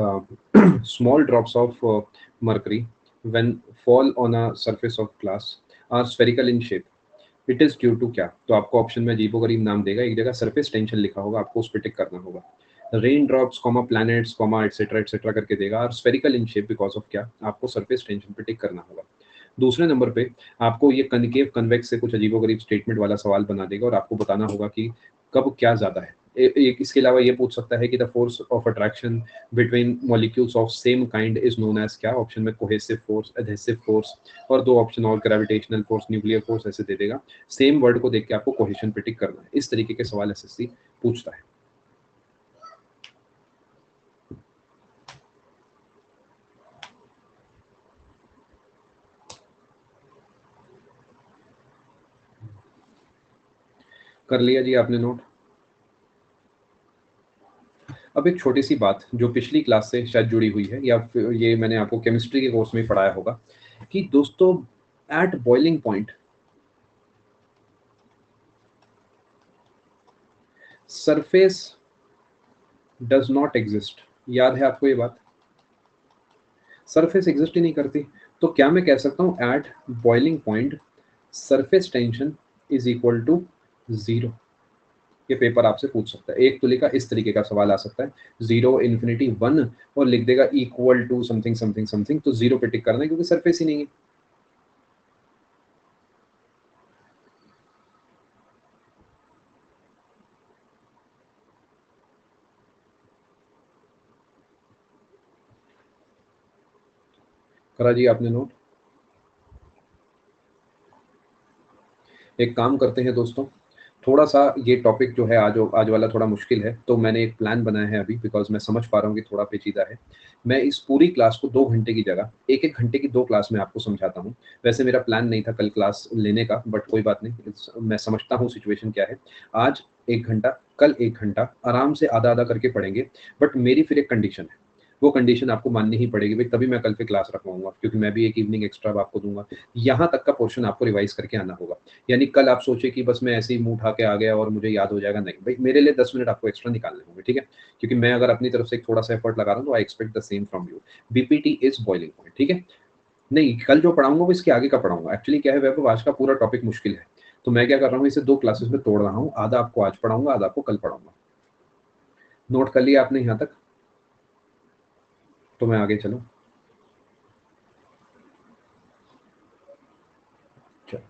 small drops of mercury when fall on a surface of glass are spherical in shape, it is due to क्या? तो आपको ऑप्शन में अजीबो गरीब नाम देगा, एक जगह सरफेस टेंशन लिखा होगा, आपको उस पर टिक करना होगा। Rain drops comma planets comma etcetera करके देगा, और spherical in shape because of क्या, आपको सरफेस टेंशन पे टिक करना होगा। दूसरे नंबर पे आपको ये कनकेव कन्वेक्स से कुछ अजीबोगरीब स्टेटमेंट वाला सवाल बना देगा और आपको बताना होगा कि कब क्या ज्यादा है। एक इसके अलावा ये पूछ सकता है कि the force of attraction between molecules of same kind is known as क्या, ऑप्शन में कोहेसिव फोर्स, एडहेसिव फोर्स, और दो ऑप्शन और ग्रेविटेशनल फोर्स, न्यूक्लियर फोर्स, ऐसे दे देगा। सेम वर्ड को देख के आपको कोहेशन पे टिक करना है। इस तरीके के सवाल एसएससी पूछता है। कर लिया जी आपने नोट? अब एक छोटी सी बात जो पिछली क्लास से शायद जुड़ी हुई है, या फिर ये मैंने आपको केमिस्ट्री के कोर्स में ही पढ़ाया होगा कि दोस्तों at boiling point surface does not exist. याद है आपको ये बात? सरफेस एग्जिस्ट ही नहीं करती। तो क्या मैं कह सकता हूं at boiling point surface tension is equal to zero? ये पेपर आपसे पूछ सकता है। एक तुली का इस तरीके का सवाल आ सकता है, 0 इन्फिनिटी 1 और लिख देगा equal to something something something, तो जीरो पे टिक करना है क्योंकि सरफेस ही नहीं है। करा जी आपने नोट? एक काम करते हैं दोस्तों, थोड़ा सा ये टॉपिक जो है आज वाला थोड़ा मुश्किल है, तो मैंने एक प्लान बनाया है अभी, बिकॉज मैं समझ पा रहा हूँ कि थोड़ा पेचीदा है। मैं इस पूरी क्लास को 2 घंटे की जगह 1-1 घंटे की 2 क्लास में आपको समझाता हूँ। वैसे मेरा प्लान नहीं था कल क्लास लेने का, बट कोई बात नहीं, मैं समझता हूँ सिचुएशन क्या है। आज 1 घंटा, कल 1 घंटा आराम से आधा आधा करके पढ़ेंगे। बट मेरी फिर एक कंडीशन है, वो कंडीशन आपको माननी ही पड़ेगी भाई, तभी मैं कल पे क्लास रखवाऊंगा, क्योंकि मैं भी एक इवनिंग एक्स्ट्रा आपको दूंगा। यहाँ तक का पोर्शन आपको रिवाइज करके आना होगा। यानी कल आप सोचे कि बस मैं ऐसे ही मुंह उठा के आ गया और मुझे याद हो जाएगा, नहीं भाई, मेरे लिए 10 मिनट आपको एक्स्ट्रा निकालने होंगे, ठीक है? क्योंकि मैं अगर अपनी तरफ से थोड़ा सा एफर्ट लगा रहा हूँ तो I expect the same from you. BPT is boiling point, ठीक है? नहीं, कल जो पढ़ाऊंगा वो इसके आगे का पढ़ाऊंगा। एक्चुअली क्या है वैभव, आज का पूरा टॉपिक मुश्किल है, तो मैं क्या कर रहा हूँ, इसे 2 क्लासेस में तोड़ रहा हूँ। आधा आपको आज पढ़ाऊंगा, आधा आपको कल पढ़ाऊंगा। नोट कर लिया आपने यहाँ तक? तो मैं आगे चलूँ? चलो,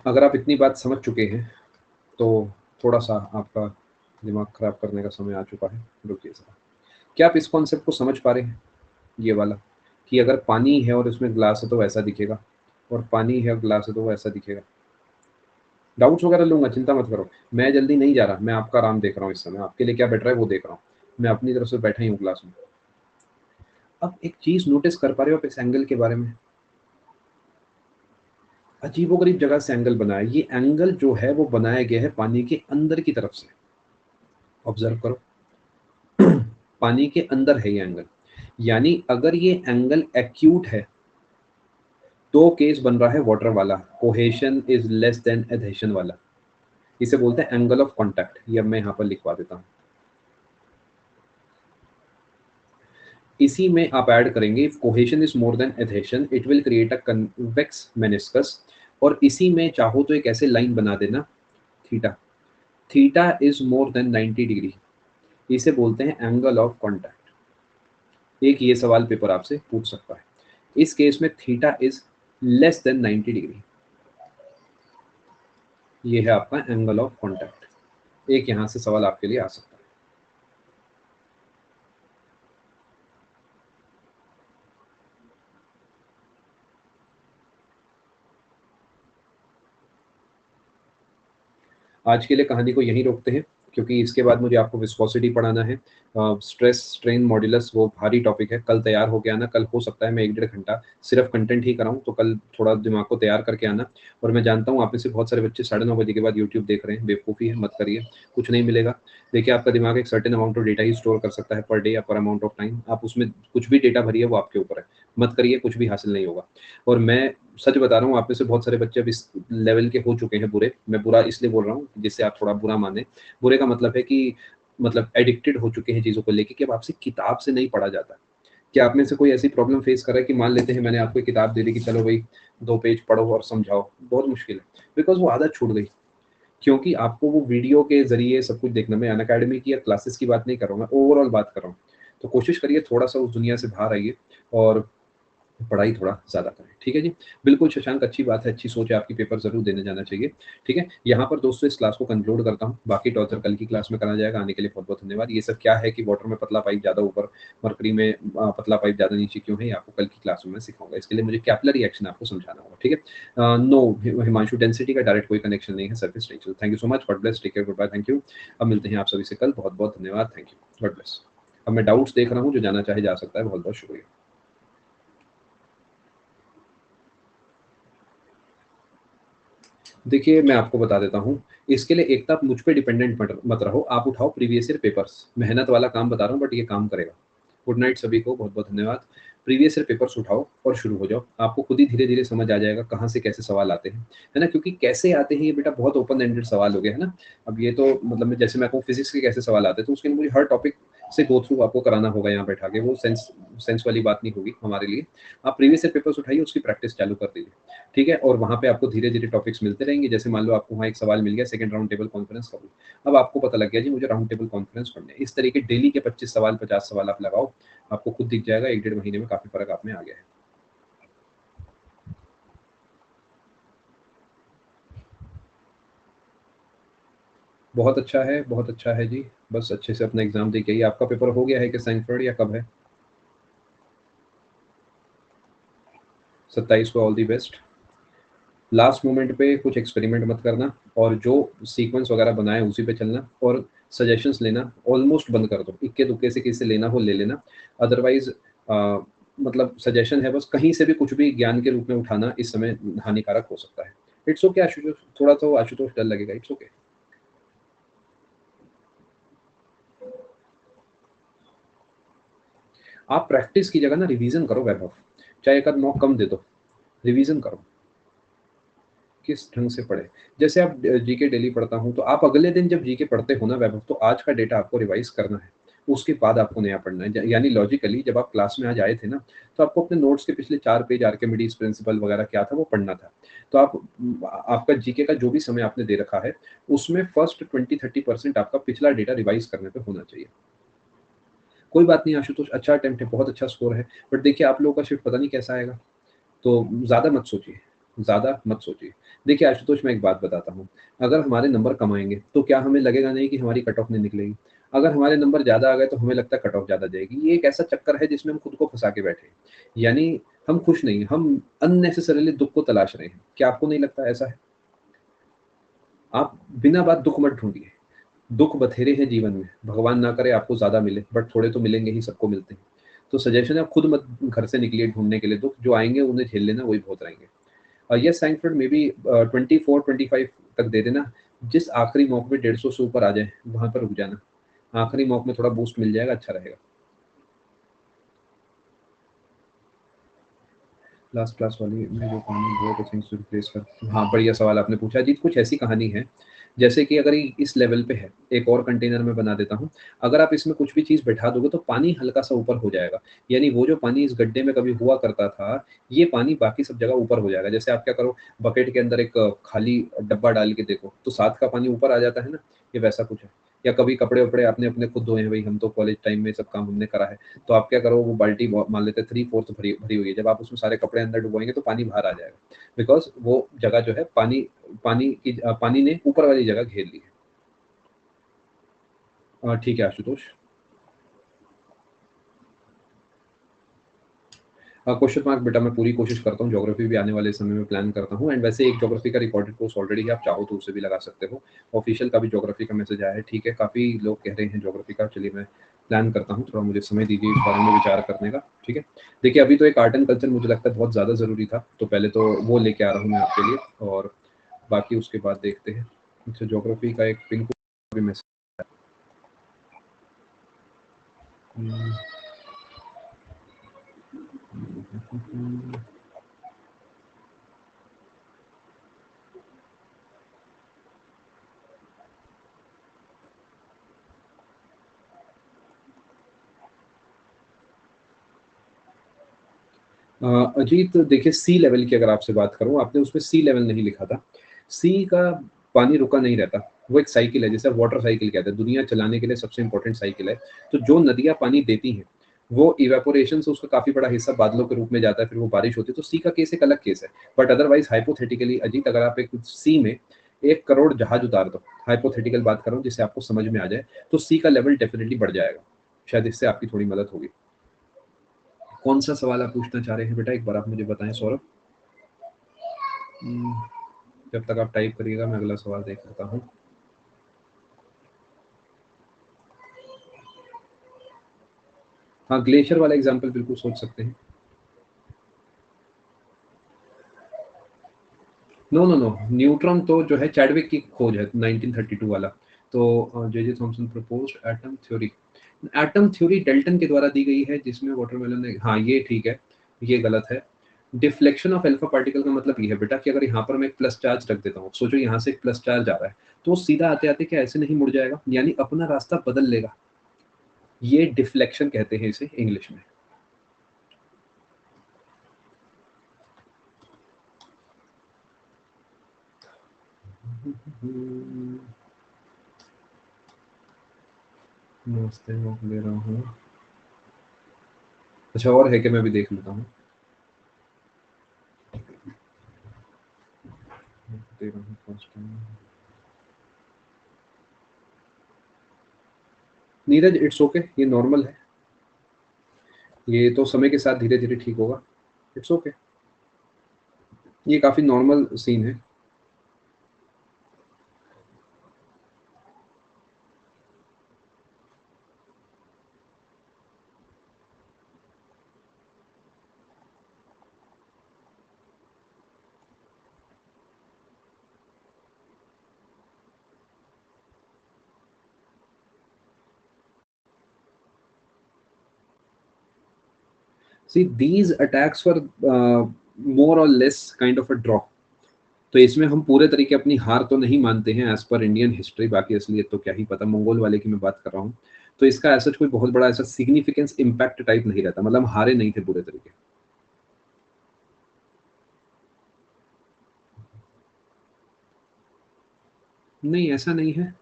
अगर आप इतनी बात समझ चुके हैं तो थोड़ा सा आपका दिमाग खराब करने का समय आ चुका है। रुकिए जरा, क्या आप इस कॉन्सेप्ट को समझ पा रहे हैं? ये वाला कि अगर पानी है और उसमें ग्लास है तो वैसा दिखेगा, और पानी है और ग्लास है तो वैसा दिखेगा। डाउट्स वगैरह लूंगा, चिंता मत करो। मैं जल्दी नहीं जा रहा, मैं आपका आराम देख रहा हूँ इस समय, आपके लिए क्या बेटर है वो देख रहा हूँ। मैं अपनी तरफ से बैठा ही हूँ क्लास में। अब एक चीज नोटिस कर पा रहे हो आप इस एंगल के बारे में? अजीबोगरीब जगह से एंगल बना है। ये एंगल जो है वो बनाया गया है पानी के अंदर की तरफ से। ऑब्जर्व करो, पानी के अंदर है ये एंगल। यानी अगर ये एंगल एक्यूट है तो केस बन रहा है वाटर वाला, cohesion is less than adhesion वाला। इसे बोलते हैं एंगल ऑफ कांटेक्ट। ये अब मैं यहाँ पर लिखवा देता हूँ। इसी में आप ऐड करेंगे if cohesion is more than adhesion it will create a convex meniscus. और इसी में चाहो तो एक ऐसे लाइन बना देना, theta, theta is more than 90 degree. इसे बोलते हैं एंगल ऑफ कांटेक्ट। एक ये सवाल पेपर आपसे पूछ सकता है। इस केस में theta is less than 90 degree. ये है आपका एंगल ऑफ कांटेक्ट। एक यहां से सवाल आपके लिए आ सकता है। आज के लिए कहानी को यहीं रोकते हैं, क्योंकि इसके बाद मुझे आपको विस्कोसिटी पढ़ाना है। स्ट्रेस स्ट्रेन मॉड्यूलस वो भारी टॉपिक है। कल तैयार होके आना। कल हो सकता है मैं 1-1.5 घंटा सिर्फ कंटेंट ही कराऊं, तो कल थोड़ा दिमाग को तैयार करके आना। और मैं जानता हूँ आप में से बहुत सारे बच्चे 9:30 बजे के बाद यूट्यूब देख रहे हैं। बेवकूफ़ी है, मत करिए, कुछ नहीं मिलेगा। देखिए, आपका दिमाग एक certain amount of data he store कर सकता है पर डे या पर अमाउंट ऑफ टाइम। आप उसमें कुछ भी डेटा भरिए, वो आपके ऊपर है। मत करिए, कुछ भी हासिल नहीं होगा। और मैं सच बता रहा हूँ, आप में से बहुत सारे बच्चे अब इस लेवल के हो चुके हैं बुरे। मैं बुरा इसलिए बोल रहा हूँ जिससे आप थोड़ा बुरा माने। बुरे का मतलब है कि मतलब एडिक्टेड हो चुके हैं चीज़ों को लेके, कि अब आपसे किताब से नहीं पढ़ा जाता। क्या आप में से कोई ऐसी प्रॉब्लम फेस कर रहा है कि मान लेते हैं मैंने आपको एक किताब दे दी कि चलो भाई 2 पेज पढ़ो और समझाओ? बहुत मुश्किल है, बिकॉज वो आदत छूट गई। क्योंकि आपको वो वीडियो के ज़रिए सब कुछ देखना, मैं अनअकैडमी की या क्लासेस की बात नहीं कर रहा हूँ, मैं ओवरऑल बात कर रहा हूँ। तो कोशिश करिए थोड़ा-सा उस दुनिया से बाहर आइए और पढ़ाई थोड़ा ज़्यादा करें, ठीक है जी? बिल्कुल शशांक, अच्छी बात है, अच्छी सोच है आपकी, पेपर ज़रूर देने जाना चाहिए, ठीक है? यहाँ पर दोस्तों इस क्लास को कंक्लूड करता हूँ, बाकी टॉर्चर कल की क्लास में करा जाएगा, आने के लिए बहुत-बहुत धन्यवाद। ये सब क्या है कि वाटर में पतला पाइप ज़्यादा ऊपर, मरकरी में पतला पाइप ज़्यादा नीचे क्यों है, ये आपको कल की क्लास में मैं सिखाऊँगा, इसके लिए मुझे कैपिलरी एक्शन आपको समझाना होगा, ठीक है? नो हिमांशु, डेंसिटी का डायरेक्ट कोई कनेक्शन नहीं है, surface tension. Thank you so much, God bless, take care, good bye, thank you. अब मिलते हैं आप सभी से कल, बहुत-बहुत धन्यवाद, थैंक यू, गॉड ब्लेस। अब मैं डाउट्स देख रहा हूँ, जो जाना चाहे जा सकता है, बहुत-बहुत शुक्रिया। देखिए, मैं आपको बता देता हूँ, इसके लिए एक तो आप मुझ पे डिपेंडेंट मत रहो, आप उठाओ प्रीवियस ईयर पेपर्स, मेहनत वाला काम बता रहा हूँ बट ये काम करेगा। गुड नाइट सभी को, बहुत-बहुत धन्यवाद। प्रीवियस ईयर पेपर्स उठाओ और शुरू हो जाओ, आपको खुद ही धीरे-धीरे समझ आ जाएगा कहाँ से कैसे सवाल आते हैं, है ना? क्योंकि कैसे आते हैं ये बेटा बहुत ओपन एंडेड सवाल हो गया, है ना? अब ये तो मतलब जैसे मैं कहूँ फिज़िक्स के कैसे सवाल आते हैं, तो उसके लिए मुझे हर टॉपिक से गो थ्रू आपको कराना होगा यहाँ बैठा के, वो सेंस वाली बात नहीं होगी हमारे लिए। आप प्रीवियस ईयर पेपर्स उठाइए, उसकी प्रैक्टिस चालू कर दीजिए। ठीक है? और वहाँ पे आपको धीरे-धीरे टॉपिक्स मिलते रहेंगे। जैसे मान लो आपको वहाँ एक सवाल मिल गया, सेकंड राउंड टेबल कॉन्फ्रेंस का, अब आपको पता लग गया जी मुझे राउंड टेबल कॉन्फ्रेंस पढ़ने हैं। इस तरीके डेली के 25 सवाल, 50 सवाल आप लगाओ, आपको खुद दिख जाएगा 1 डेढ़ महीने में काफ़ी फ़र्क आप में आ गया है। बहुत अच्छा है जी। बस अच्छे से अपना एग्ज़ाम दे के आइए। आपका पेपर हो गया है कि सैंक्फर्ड या कब है? 27 को all the best. Last moment पे कुछ एक्सपेरिमेंट मत करना और जो सीक्वेंस वगैरह बनाए उसी पे चलना और सजेशंस लेना ऑलमोस्ट बंद कर दो। इक्के-दुक्के से किसी से लेना हो ले लेना। अदरवाइज़ मतलब सजेशन है बस कहीं से भी कुछ भी ज्ञान के रूप में उठाना इस समय हानिकारक हो सकता है। इट्स ओके आशुतोष, थोड़ा तो आशुतोष डर लगेगा, इट्स ओके। आप प्रैक्टिस की जगह ना रिवीजन करो वैभव। चाहे एक आध मॉक कम दे दो, रिवीजन करो। किस ढंग से पढ़े? जैसे आप जीके डेली पढ़ता हूँ, तो आप अगले दिन जब जीके पढ़ते हो ना वैभव, तो आज का डेटा आपको रिवाइज़ करना है। उसके बाद आपको नया पढ़ना है। ज यानी लॉजिकली जब आप क्लास में आज आए थे ना, तो आपको अपने नोट्स के पिछले 4 पेज आर्किमिडीज़ प्रिंसिपल वगैरह क्या था वो पढ़ना था। तो आपका जीके का जो भी समय आपने दे रखा है, उसमें फर्स्ट 20-30% आपका पिछला डेटा रिवाइज़ करने पे होना चाहिए। कोई बात नहीं आशुतोष, अच्छा अटेम्प्ट है, बहुत अच्छा स्कोर है। बट देखिए आप लोगों का शिफ्ट पता नहीं कैसा आएगा। तो ज़्यादा मत सोचिए, ज़्यादा मत सोचिए। देखिए आशुतोष, मैं एक बात बताता हूँ, अगर हमारे नंबर कम आएँगे, तो क्या हमें लगेगा नहीं कि हमारी कट ऑफ नहीं निकलेगी? अगर हमारे नंबर ज़्यादा आ गए, तो हमें लगता है कट ऑफ ज़्यादा जाएगी। ये एक ऐसा चक्कर है जिसमें हम खुद को फँसा के बैठे हैं। यानी हम खुश नहीं हैं, हम अननेसेसरीली दुःख को तलाश रहे हैं। क्या आपको नहीं लगता ऐसा है? आप बिना बात दुःख मत ढूँढिए। दुःख बथेरे हैं जीवन में, भगवान ना करे आपको ज़्यादा मिले, बट थोड़े तो मिलेंगे ही, सबको मिलते हैं। तो सजेशन है आप खुद मत घर से निकलिए ढूँढने के लिए दुःख, जो आएँगे उन्हें झेल लेना, वही बहुत रहेंगे। यस सैंकफर्ड मे बी 24-25 तक दे देना। जिस आखिरी मॉक में 150 से ऊपर आ जाए, वहाँ पर रुक जाना। आखिरी मॉक में थोड़ा बूस्ट मिल जाएगा, अच्छा रहेगा। लास्ट क्लास वाली में जो कहानी बहुत थिंग्स टू रिप्लेस कर, हाँ, बढ़िया सवाल आपने पूछा अजीत। कुछ ऐसी कहानी है, जैसे कि अगर ये इस लेवल पे है, एक और कंटेनर में बना देता हूँ। अगर आप इसमें कुछ भी चीज़ बैठा दोगे तो पानी हल्का-सा ऊपर हो जाएगा। यानी वो जो पानी इस गड्ढे में कभी हुआ करता था, ये पानी बाकी सब जगह ऊपर हो जाएगा। जैसे आप क्या करो, बकेट के अंदर एक खाली डब्बा डाल के देखो, तो साथ का पानी ऊपर आ जाता है ना, ये वैसा कुछ है। या कभी कपड़े-वपड़े आपने अपने खुद धोए हैं, भई हम तो कॉलेज टाइम में सब काम हमने करा है। तो आप क्या करो, वो बाल्टी मान लेते हैं 3/4 भरी भरी हुई है, जब आप उसमें सारे कपड़े अंदर डुबोएंगे तो पानी बाहर आ जाएगा, बिकॉज वो जगह जो है पानी ने ऊपर वाली जगह घेर ली है। ठीक है आशुतोष। क्वेश्चन मार्क बेटा, मैं पूरी कोशिश करता हूँ, ज्योग्राफी भी आने वाले समय में प्लान करता हूँ। एंड वैसे एक ज्योग्राफी का रिकॉर्डेड कोर्स ऑलरेडी है, आप चाहो तो उसे भी लगा सकते हो। ऑफिशियल का भी ज्योग्राफी का मैसेज आया है, ठीक है, काफ़ी लोग कह रहे हैं ज्योग्राफी का, चलिए मैं प्लान करता हूँ, थोड़ा मुझे समय दीजिए इस बारे में विचार करने का, ठीक है। देखिए अभी तो एक आर्ट एंड कल्चर मुझे लगता है बहुत ज़्यादा ज़रूरी था, तो पहले तो वो लेके आ रहा हूँ मैं आपके लिए, और बाकी उसके बाद देखते हैं। अच्छा, ज्योग्राफी का एक पिन कोड भी मैसेज। अजीत देखिए, सी लेवल की अगर आपसे बात करूँ, आपने उसमें सी लेवल नहीं लिखा था। सी का पानी रुका नहीं रहता, वो एक साइकिल है, जिसे वाटर साइकिल कहते हैं, दुनिया चलाने के लिए सबसे इंपॉर्टेंट साइकिल है। तो जो नदियाँ पानी देती हैं, वो इवेपोरेशन से उसका काफ़ी बड़ा हिस्सा बादलों के रूप में जाता है, फिर वो बारिश होती है। तो सी का केस एक अलग केस है। बट अदरवाइज़ हाइपोथेटिकली अजीत, अगर आप एक सी में 1 करोड़ जहाज उतार दो, हाइपोथेटिकल बात कर रहा हूँ जिससे आपको समझ में आ जाए, तो सी का लेवल डेफिनिटली बढ़ जाएगा। शायद इससे आपकी थोड़ी मदद होगी। कौन-सा सवाल आप पूछना चाह रहे हैं बेटा, एक बार आप मुझे बताएँ सौरभ? जब तक आप टाइप करिएगा मैं अगला सवाल देख लेता हूँ। हाँ, ग्लेशियर वाला एग्जाम्पल बिल्कुल सोच सकते हैं। नो, न्यूट्रॉन तो जो है चैडविक की खोज है 1932 वाला। तो J J Thomson proposed atom theory. Atom theory Dalton के द्वारा दी गई है, जिसमें वाटरमेलन ने, हाँ ये ठीक है, ये गलत है। डिफ्लेक्शन ऑफ अल्फा पार्टिकल का मतलब ये है बेटा कि अगर यहाँ पर मैं एक प्लस चार्ज रख देता हूँ, सोचो यहाँ से एक प्लस चार्ज आ रहा है, तो वो सीधा आते आते क्या ऐसे नहीं मुड़ जाएगा, यानी अपना रास्ता बदल लेगा। ये डिफ्लेक्शन कहते हैं इसे इंग्लिश में। नमस्ते, मैं ले रहा हूँ। अच्छा, और है कि मैं भी देख लेता हूँ। दे रहा हूँ first time. Neeraj, it's okay, ये नॉर्मल है, ये तो समय के साथ धीरे धीरे ठीक होगा। इट्स ओके, ये काफी नॉर्मल सीन है। सी दीज अटैक्स वर मोर और less kind of a draw. तो इसमें हम पूरे तरीके अपनी हार तो नहीं मानते हैं एज पर इंडियन हिस्ट्री, बाकी असलियत तो क्या ही पता, मंगोल वाले की मैं बात कर रहा हूँ। तो इसका ऐसा कोई बहुत बड़ा ऐसा सिग्निफिकेंस इम्पैक्ट टाइप नहीं रहता, मतलब हम हारे नहीं थे पूरे तरीके। नहीं, ऐसा नहीं है।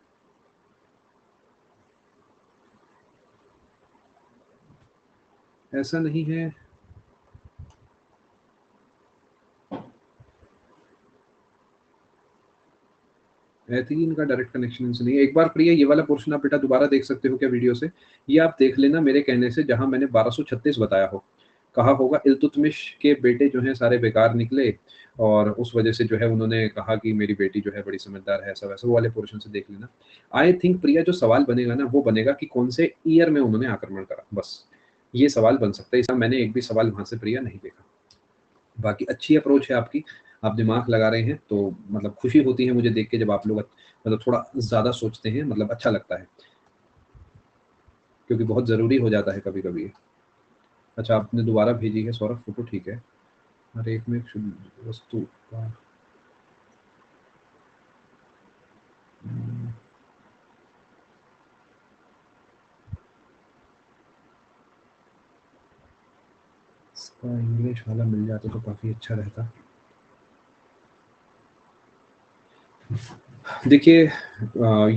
ऐसा नहीं है। एथिलीन का डायरेक्ट कनेक्शन इनसे नहीं है। एक बार प्रिय ये वाला पोर्शन आप बेटा दोबारा देख सकते हो क्या वीडियो से? ये आप देख लेना मेरे कहने से, जहाँ मैंने 1236 बताया हो। कहा होगा इल्तुतमिश के बेटे जो हैं सारे बेकार निकले, और उस वजह से जो है उन्होंने कहा कि मेरी बेटी जो है बड़ी समझदार है, ऐसा वैसा, वो वाले पोर्शन से देख लेना। आई थिंक प्रिया जो सवाल बनेगा ना, वो बनेगा कि कौन से ईयर में उन्होंने आक्रमण करा, बस ये सवाल बन सकता है। इसका मैंने एक भी सवाल वहाँ से प्रिया नहीं देखा। बाकी अच्छी अप्रोच है आपकी, आप दिमाग लगा रहे हैं, तो मतलब खुशी होती है मुझे देख के, जब आप लोग मतलब थोड़ा ज़्यादा सोचते हैं, मतलब अच्छा लगता है, क्योंकि बहुत ज़रूरी हो जाता है कभी-कभी। अच्छा, आपने दोबारा भेजी है सौरभ फ़ोटो, ठीक है। हर एक में एक शुद्ध वस्तु का इसका इंग्लिश वाला मिल जाता तो काफ़ी अच्छा रहता। देखिए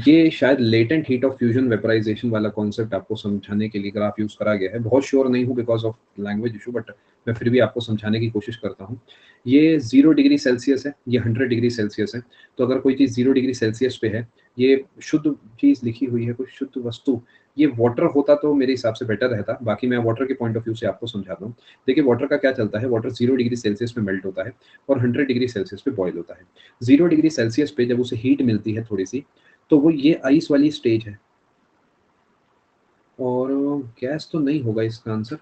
ये शायद latent heat of fusion vaporization वाला कॉन्सेप्ट आपको समझाने के लिए ग्राफ यूज़ करा गया है। बहुत श्योर नहीं हूँ because of language issue, but मैं फिर भी आपको समझाने की कोशिश करता हूँ। ये 0 डिग्री सेल्सियस है, ये 100 डिग्री सेल्सियस है। तो अगर कोई चीज़ 0 डिग्री सेल्सियस पे है, ये शुद्ध चीज़ लिखी हुई है, कोई शुद्ध वस्तु, ये वाटर होता तो मेरे हिसाब से बेटर रहता। बाकी मैं वाटर के पॉइंट ऑफ व्यू से आपको समझाता हूँ। देखिए वाटर का क्या चलता है, वाटर 0 डिग्री सेल्सियस पे मेल्ट होता है और 100 डिग्री सेल्सियस पे बॉयल होता है। 0 डिग्री सेल्सियस पे जब उसे हीट मिलती है थोड़ी-सी, तो वो ये आइस वाली स्टेज है। और गैस तो नहीं होगा इसका आंसर।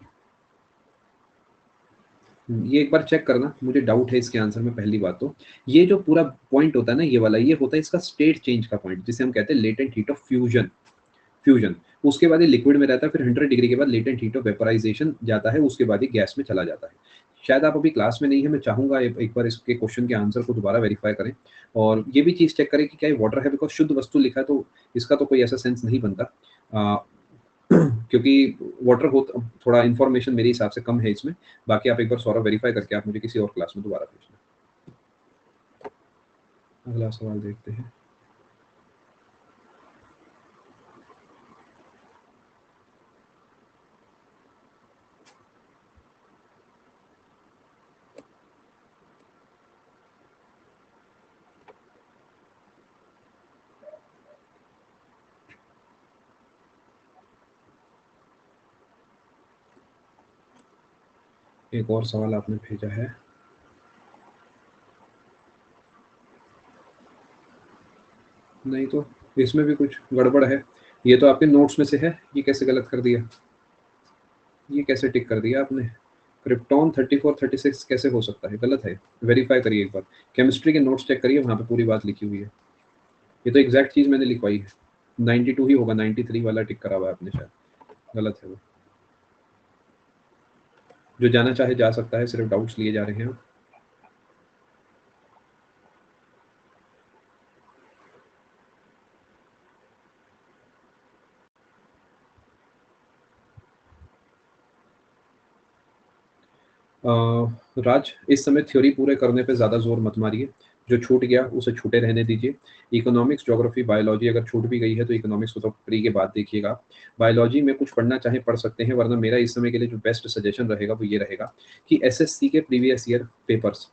ये एक बार चेक करना, मुझे डाउट है इसके आंसर में, पहली बात तो। ये जो पूरा पॉइंट होता है ना, ये वाला, ये होता है इसका स्टेट चेंज का पॉइंट, जिसे हम कहते हैं latent heat of fusion. Fusion, उसके बाद ये लिक्विड में रहता है, फिर 100 डिग्री के बाद लेटेंट हीट ऑफ वेपराइजेशन जाता है, उसके बाद ये गैस में चला जाता है। शायद आप अभी क्लास में नहीं है, मैं चाहूँगा एक बार इसके क्वेश्चन के आंसर को दोबारा वेरीफाई करें, और ये भी चीज़ चेक करें कि क्या ये वाटर है, बिकॉज़ शुद्ध वस्तु लिखा है, तो इसका तो कोई ऐसा सेंस नहीं बनता। क्योंकि वाटर हो थोड़ा इन्फॉर्मेशन मेरे हिसाब से कम है इसमें। बाकी आप एक बार सौरभ वेरीफाई करके आप मुझे किसी और क्लास में दोबारा पूछना। अगला सवाल देखते हैं। एक और सवाल आपने भेजा है, नहीं तो इसमें भी कुछ गड़बड़ है। ये तो आपके नोट्स में से है, ये कैसे गलत कर दिया, ये कैसे टिक कर दिया आपने? क्रिप्टॉन 34 36 कैसे हो सकता है? गलत है, वेरीफाई करिए एक बार। केमिस्ट्री के नोट्स चेक करिए, वहाँ पे पूरी बात लिखी हुई है। ये तो एग्जैक्ट चीज़ मैंने लिखवाई है। 92 ही होगा, 93 वाला टिक करा हुआ है आपने शायद, गलत है वो। जो जाना चाहे जा सकता है, सिर्फ डाउट्स लिए जा रहे हैं। राज, इस समय थ्योरी पूरे करने पे ज़्यादा जोर मत मारिए, जो छूट गया उसे छूटे रहने दीजिए। इकोनॉमिक्स, ज्योग्राफी, बायोलॉजी अगर छूट भी गई है तो इकोनॉमिक्स को तो प्री के बाद देखिएगा। बायोलॉजी में कुछ पढ़ना चाहे पढ़ सकते हैं, वरना मेरा इस समय के लिए जो बेस्ट सजेशन रहेगा वो ये रहेगा कि एसएससी के प्रीवियस ईयर पेपर्स,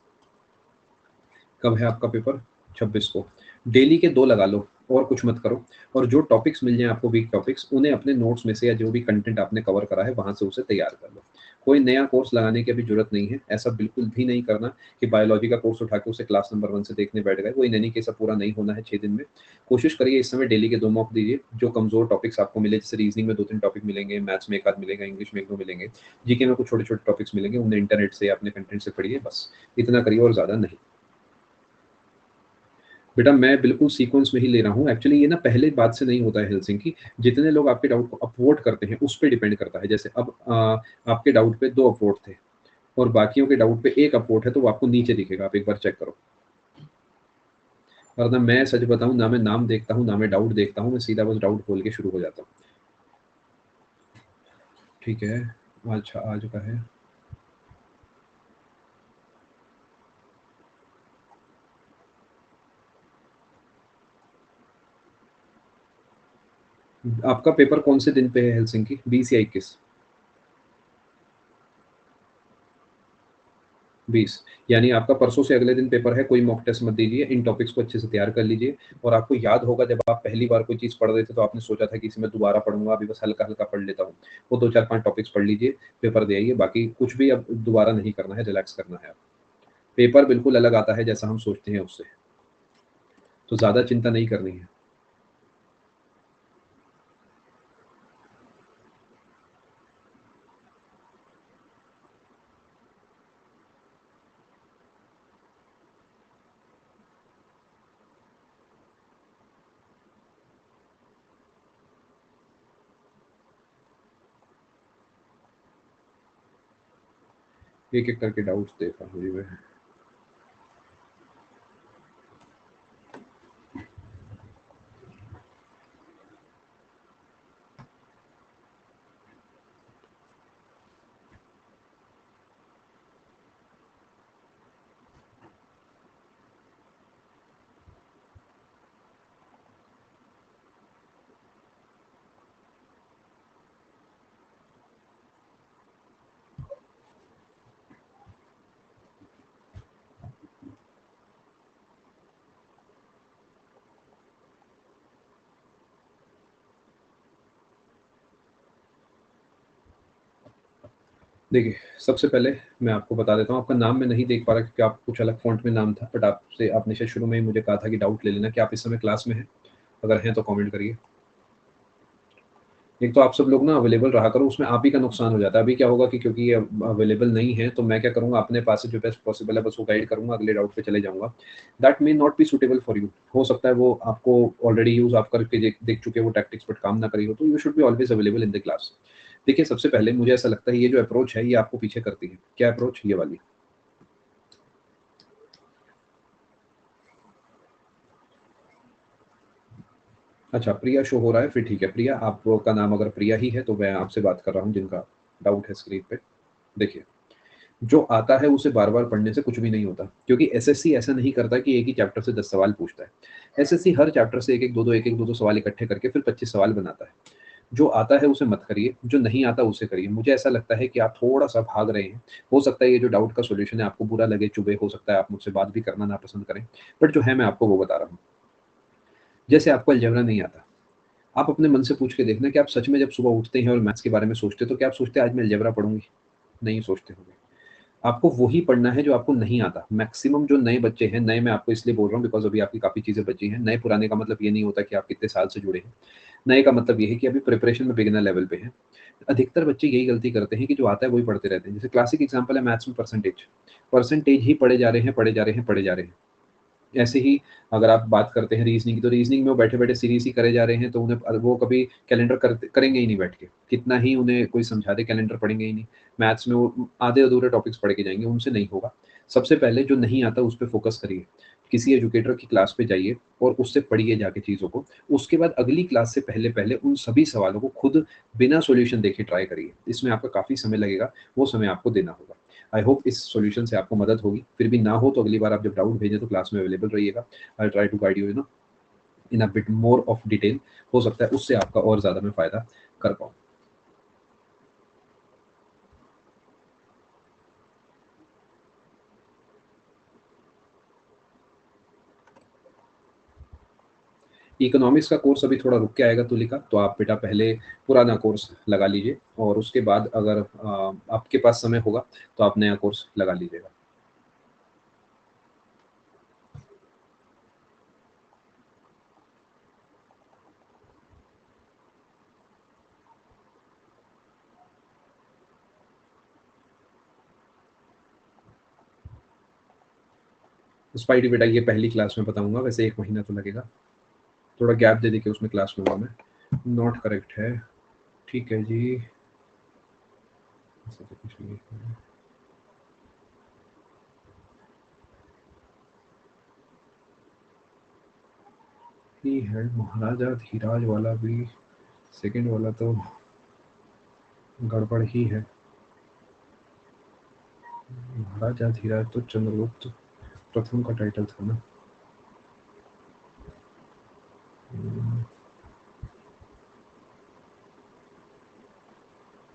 कब है आपका पेपर? 26 को। डेली के 2 लगा लो और कुछ मत करो, और जो टॉपिक्स मिल जाएँ आपको, वीक टॉपिक्स, उन्हें अपने नोट्स में से या जो भी कंटेंट आपने कवर करा है वहाँ से उसे तैयार कर लो। कोई नया कोर्स लगाने की अभी ज़रूरत नहीं है। ऐसा बिल्कुल भी नहीं करना कि बायोलॉजी का कोर्स उठा के उसे क्लास नंबर 1 से देखने बैठ गए। वो इन एनी केस अब पूरा नहीं होना है 6 दिन में। कोशिश करिए इस समय डेली के 2 मॉक दीजिए, जो कमज़ोर टॉपिक्स आपको मिले, जैसे रीज़निंग में 2-3 टॉपिक मिलेंगे, मैथ्स में 1 आध मिलेगा, इंग्लिश में 1-2 मिलेंगे, जीके में कुछ छोटे-छोटे टॉपिक्स मिलेंगे, उन्हें इंटरनेट से या अपने कंटेंट से पढ़िए बस। इतना करिए और ज़्यादा नहीं। बेटा मैं बिल्कुल सीक्वेंस में ही ले रहा हूँ। एक्चुअली ये ना पहले बात से नहीं होता है हेलसिंकी, जितने लोग आपके डाउट को अपवोट करते हैं उस पे डिपेंड करता है। जैसे अब आपके डाउट पे 2 अपवोट थे और बाकियों के डाउट पे 1 अपवोट है, तो वो आपको नीचे दिखेगा, आप एक बार चेक करो। वरना मैं सच बताऊँ, ना मैं नाम देखता हूँ, ना मैं डाउट देखता हूँ, मैं सीधा बस डाउट खोल के शुरू हो जाता हूँ। ठीक है, अच्छा आज का है। आपका पेपर कौन से दिन पे है हेलसिंकी, 20 या 21? 20, यानी आपका परसों से अगले दिन पेपर है। कोई मॉक टेस्ट मत दीजिए, इन टॉपिक्स को अच्छे से तैयार कर लीजिए। और आपको याद होगा जब आप पहली बार कोई चीज़ पढ़ रहे थे तो आपने सोचा था कि इसे मैं दोबारा पढ़ूंगा, अभी बस हल्का-हल्का पढ़ लेता हूँ। वो 2-4-5 टॉपिक्स पढ़ लीजिए, पेपर दे आइए, बाकी कुछ भी अब दोबारा नहीं करना है, रिलैक्स करना है अब। पेपर बिल्कुल अलग आता है जैसा हम सोचते हैं उससे, तो ज़्यादा चिंता नहीं करनी है। एक-एक करके डाउट्स देख रहा हूँ जी मैं। देखिए, सबसे पहले मैं आपको बता देता हूँ, आपका नाम मैं नहीं देख पा रहा क्योंकि आप कुछ अलग फ़ॉन्ट में नाम था, बट आपने शायद शुरू में ही मुझे कहा था कि डाउट ले लेना। क्या आप इस समय क्लास में हैं? अगर हैं तो कमेंट करिए। एक तो आप सब लोग ना अवेलेबल रहा करो, उसमें आप ही का नुकसान हो जाता है। अभी क्या होगा कि क्योंकि ये अवेलेबल नहीं है, तो मैं क्या करूँगा, अपने पास से जो बेस्ट पॉसिबल है बस वो गाइड करूँगा, अगले डाउट पे चले जाऊँगा। That may not be suitable for you. हो सकता है वो आपको ऑलरेडी यूज़ आप करके देख देख चुके हो वो टैक्टिक्स, बट काम ना करी हो, तो you should be always available in the class. देखिए, सबसे पहले मुझे ऐसा लगता है ये जो अप्रोच है ये आपको पीछे करती है। क्या अप्रोच? ये वाली। अच्छा, प्रिया शो हो रहा है, फिर ठीक है। प्रिया, आपका नाम अगर प्रिया ही है तो मैं आपसे बात कर रहा हूँ जिनका डाउट है स्क्रीन पे। देखिए, जो आता है उसे बार-बार पढ़ने से कुछ भी नहीं होता, क्योंकि एसएससी ऐसा नहीं करता कि एक ही चैप्टर से 10 सवाल पूछता है। एसएससी हर चैप्टर से 1-1, 2-2, 1-1, 2-2 सवाल इकट्ठे करके फिर 25 सवाल बनाता है। जो आता है उसे मत करिए, जो नहीं आता उसे करिए। मुझे ऐसा लगता है कि आप थोड़ा-सा भाग रहे हैं। हो सकता है ये जो डाउट का सॉल्यूशन है आपको बुरा लगे, चुभे, हो सकता है आप मुझसे बात भी करना नापसंद करें, बट जो है मैं आपको वो बता रहा हूँ। जैसे आपको अलजेब्रा नहीं आता, आप अपने मन से पूछ के देखना कि आप सच में जब सुबह उठते हैं और मैथ्स के बारे में सोचते हैं, तो क्या आप सोचते हैं आज मैं अलजेब्रा पढ़ूँगी? नहीं सोचते होंगे। आपको वही पढ़ना है जो आपको नहीं आता। मैक्सिमम जो नए बच्चे हैं, नए मैं आपको इसलिए बोल रहा हूँ बिकॉज़ अभी आपकी काफ़ी चीज़ें बची हैं। नए पुराने का मतलब ये नहीं होता कि आप कितने साल से जुड़े हैं। नए का मतलब ये है कि अभी प्रिपरेशन में बिगिनर लेवल पे हैं। अधिकतर बच्चे यही गलती करते हैं कि जो आता है वही पढ़ते रहते हैं। जैसे क्लासिक एग्ज़ाम्पल है मैथ्स में परसेंटेज। परसेंटेज ही पढ़े जा रहे हैं, पढ़े जा रहे हैं, पढ़े जा रहे हैं। ऐसे ही अगर आप बात करते हैं रीज़निंग की, तो रीज़निंग में वो बैठे-बैठे सीरीज़ ही करे जा रहे हैं, तो उन्हें वो कभी कैलेंडर करेंगे ही नहीं बैठ के। कितना ही उन्हें कोई समझा दे, कैलेंडर पढ़ेंगे ही नहीं। मैथ्स में वो आधे-अधूरे टॉपिक्स पढ़ के जाएँगे, उनसे नहीं होगा। सबसे पहले जो नहीं आता उस पे फ़ोकस करिए। किसी एजुकेटर की क्लास पे जाइए और उससे पढ़िए जाके चीज़ों को। उसके बाद अगली क्लास से पहले-पहले उन सभी सवालों को खुद बिना सॉल्यूशन देखे ट्राई करिए। इसमें आपका काफ़ी समय लगेगा, वो समय आपको देना होगा। आई होप इस सॉल्यूशन से आपको मदद होगी। फिर भी ना हो तो अगली बार आप जब डाउट भेजें तो क्लास में अवेलेबल रहिएगा। I try to guide you know in a bit more of detail. हो सकता है उससे आपका और ज़्यादा मैं फ़ायदा कर पाऊँ। इकोनॉमिक्स का कोर्स अभी थोड़ा रुक के आएगा तुलिका, तो आप बेटा पहले पुराना कोर्स लगा लीजिए और उसके बाद अगर आपके पास समय होगा तो आप नया कोर्स लगा लीजिएगा। स्पाइडी बेटा ये पहली क्लास में बताऊँगा, वैसे 1 महीना तो लगेगा। थोड़ा गैप दे के उसमें क्लास लूँगा मैं। नॉट करेक्ट है। ठीक है जी। ऐसा तो कुछ नहीं है। ही है महाराजा धीराज वाला भी, सेकंड वाला तो गड़बड़ ही है। महाराजा धीराज तो चंद्रगुप्त प्रथम का टाइटल था ना।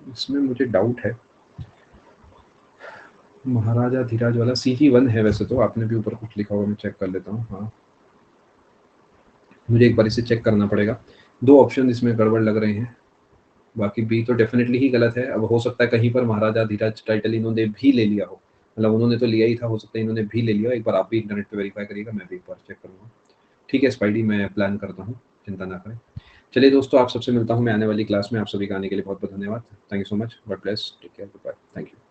इसमें मुझे डाउट है। महाराजा धीराज वाला CG1 है वैसे तो, आपने भी ऊपर कुछ लिखा हुआ मैं चेक कर लेता हूँ। हाँ, मुझे एक बार इसे चेक करना पड़ेगा। 2 ऑप्शन इसमें गड़बड़ लग रहे हैं। बाकी बी तो डेफ़िनेटली ही गलत है। अब हो सकता है कहीं पर महाराजा धीराज टाइटल इन्होंने भी ले लिया हो। मतलब उन्होंने तो लिया ही था, हो सकता है इन्होंने भी ले लिया हो। एक बार आप भी इंटरनेट पे वेरीफ़ाई करिएगा, मैं भी एक बार चेक करूँगा। ठीक है स्पाइडी, मैं प्लान करता हूँ, चिंता ना करें। चलिए दोस्तों, आप सबसे मिलता हूँ मैं आने वाली क्लास में। आप सभी का आने के लिए बहुत-बहुत धन्यवाद। Thank you so much. God bless. Take care. Good bye. Thank you.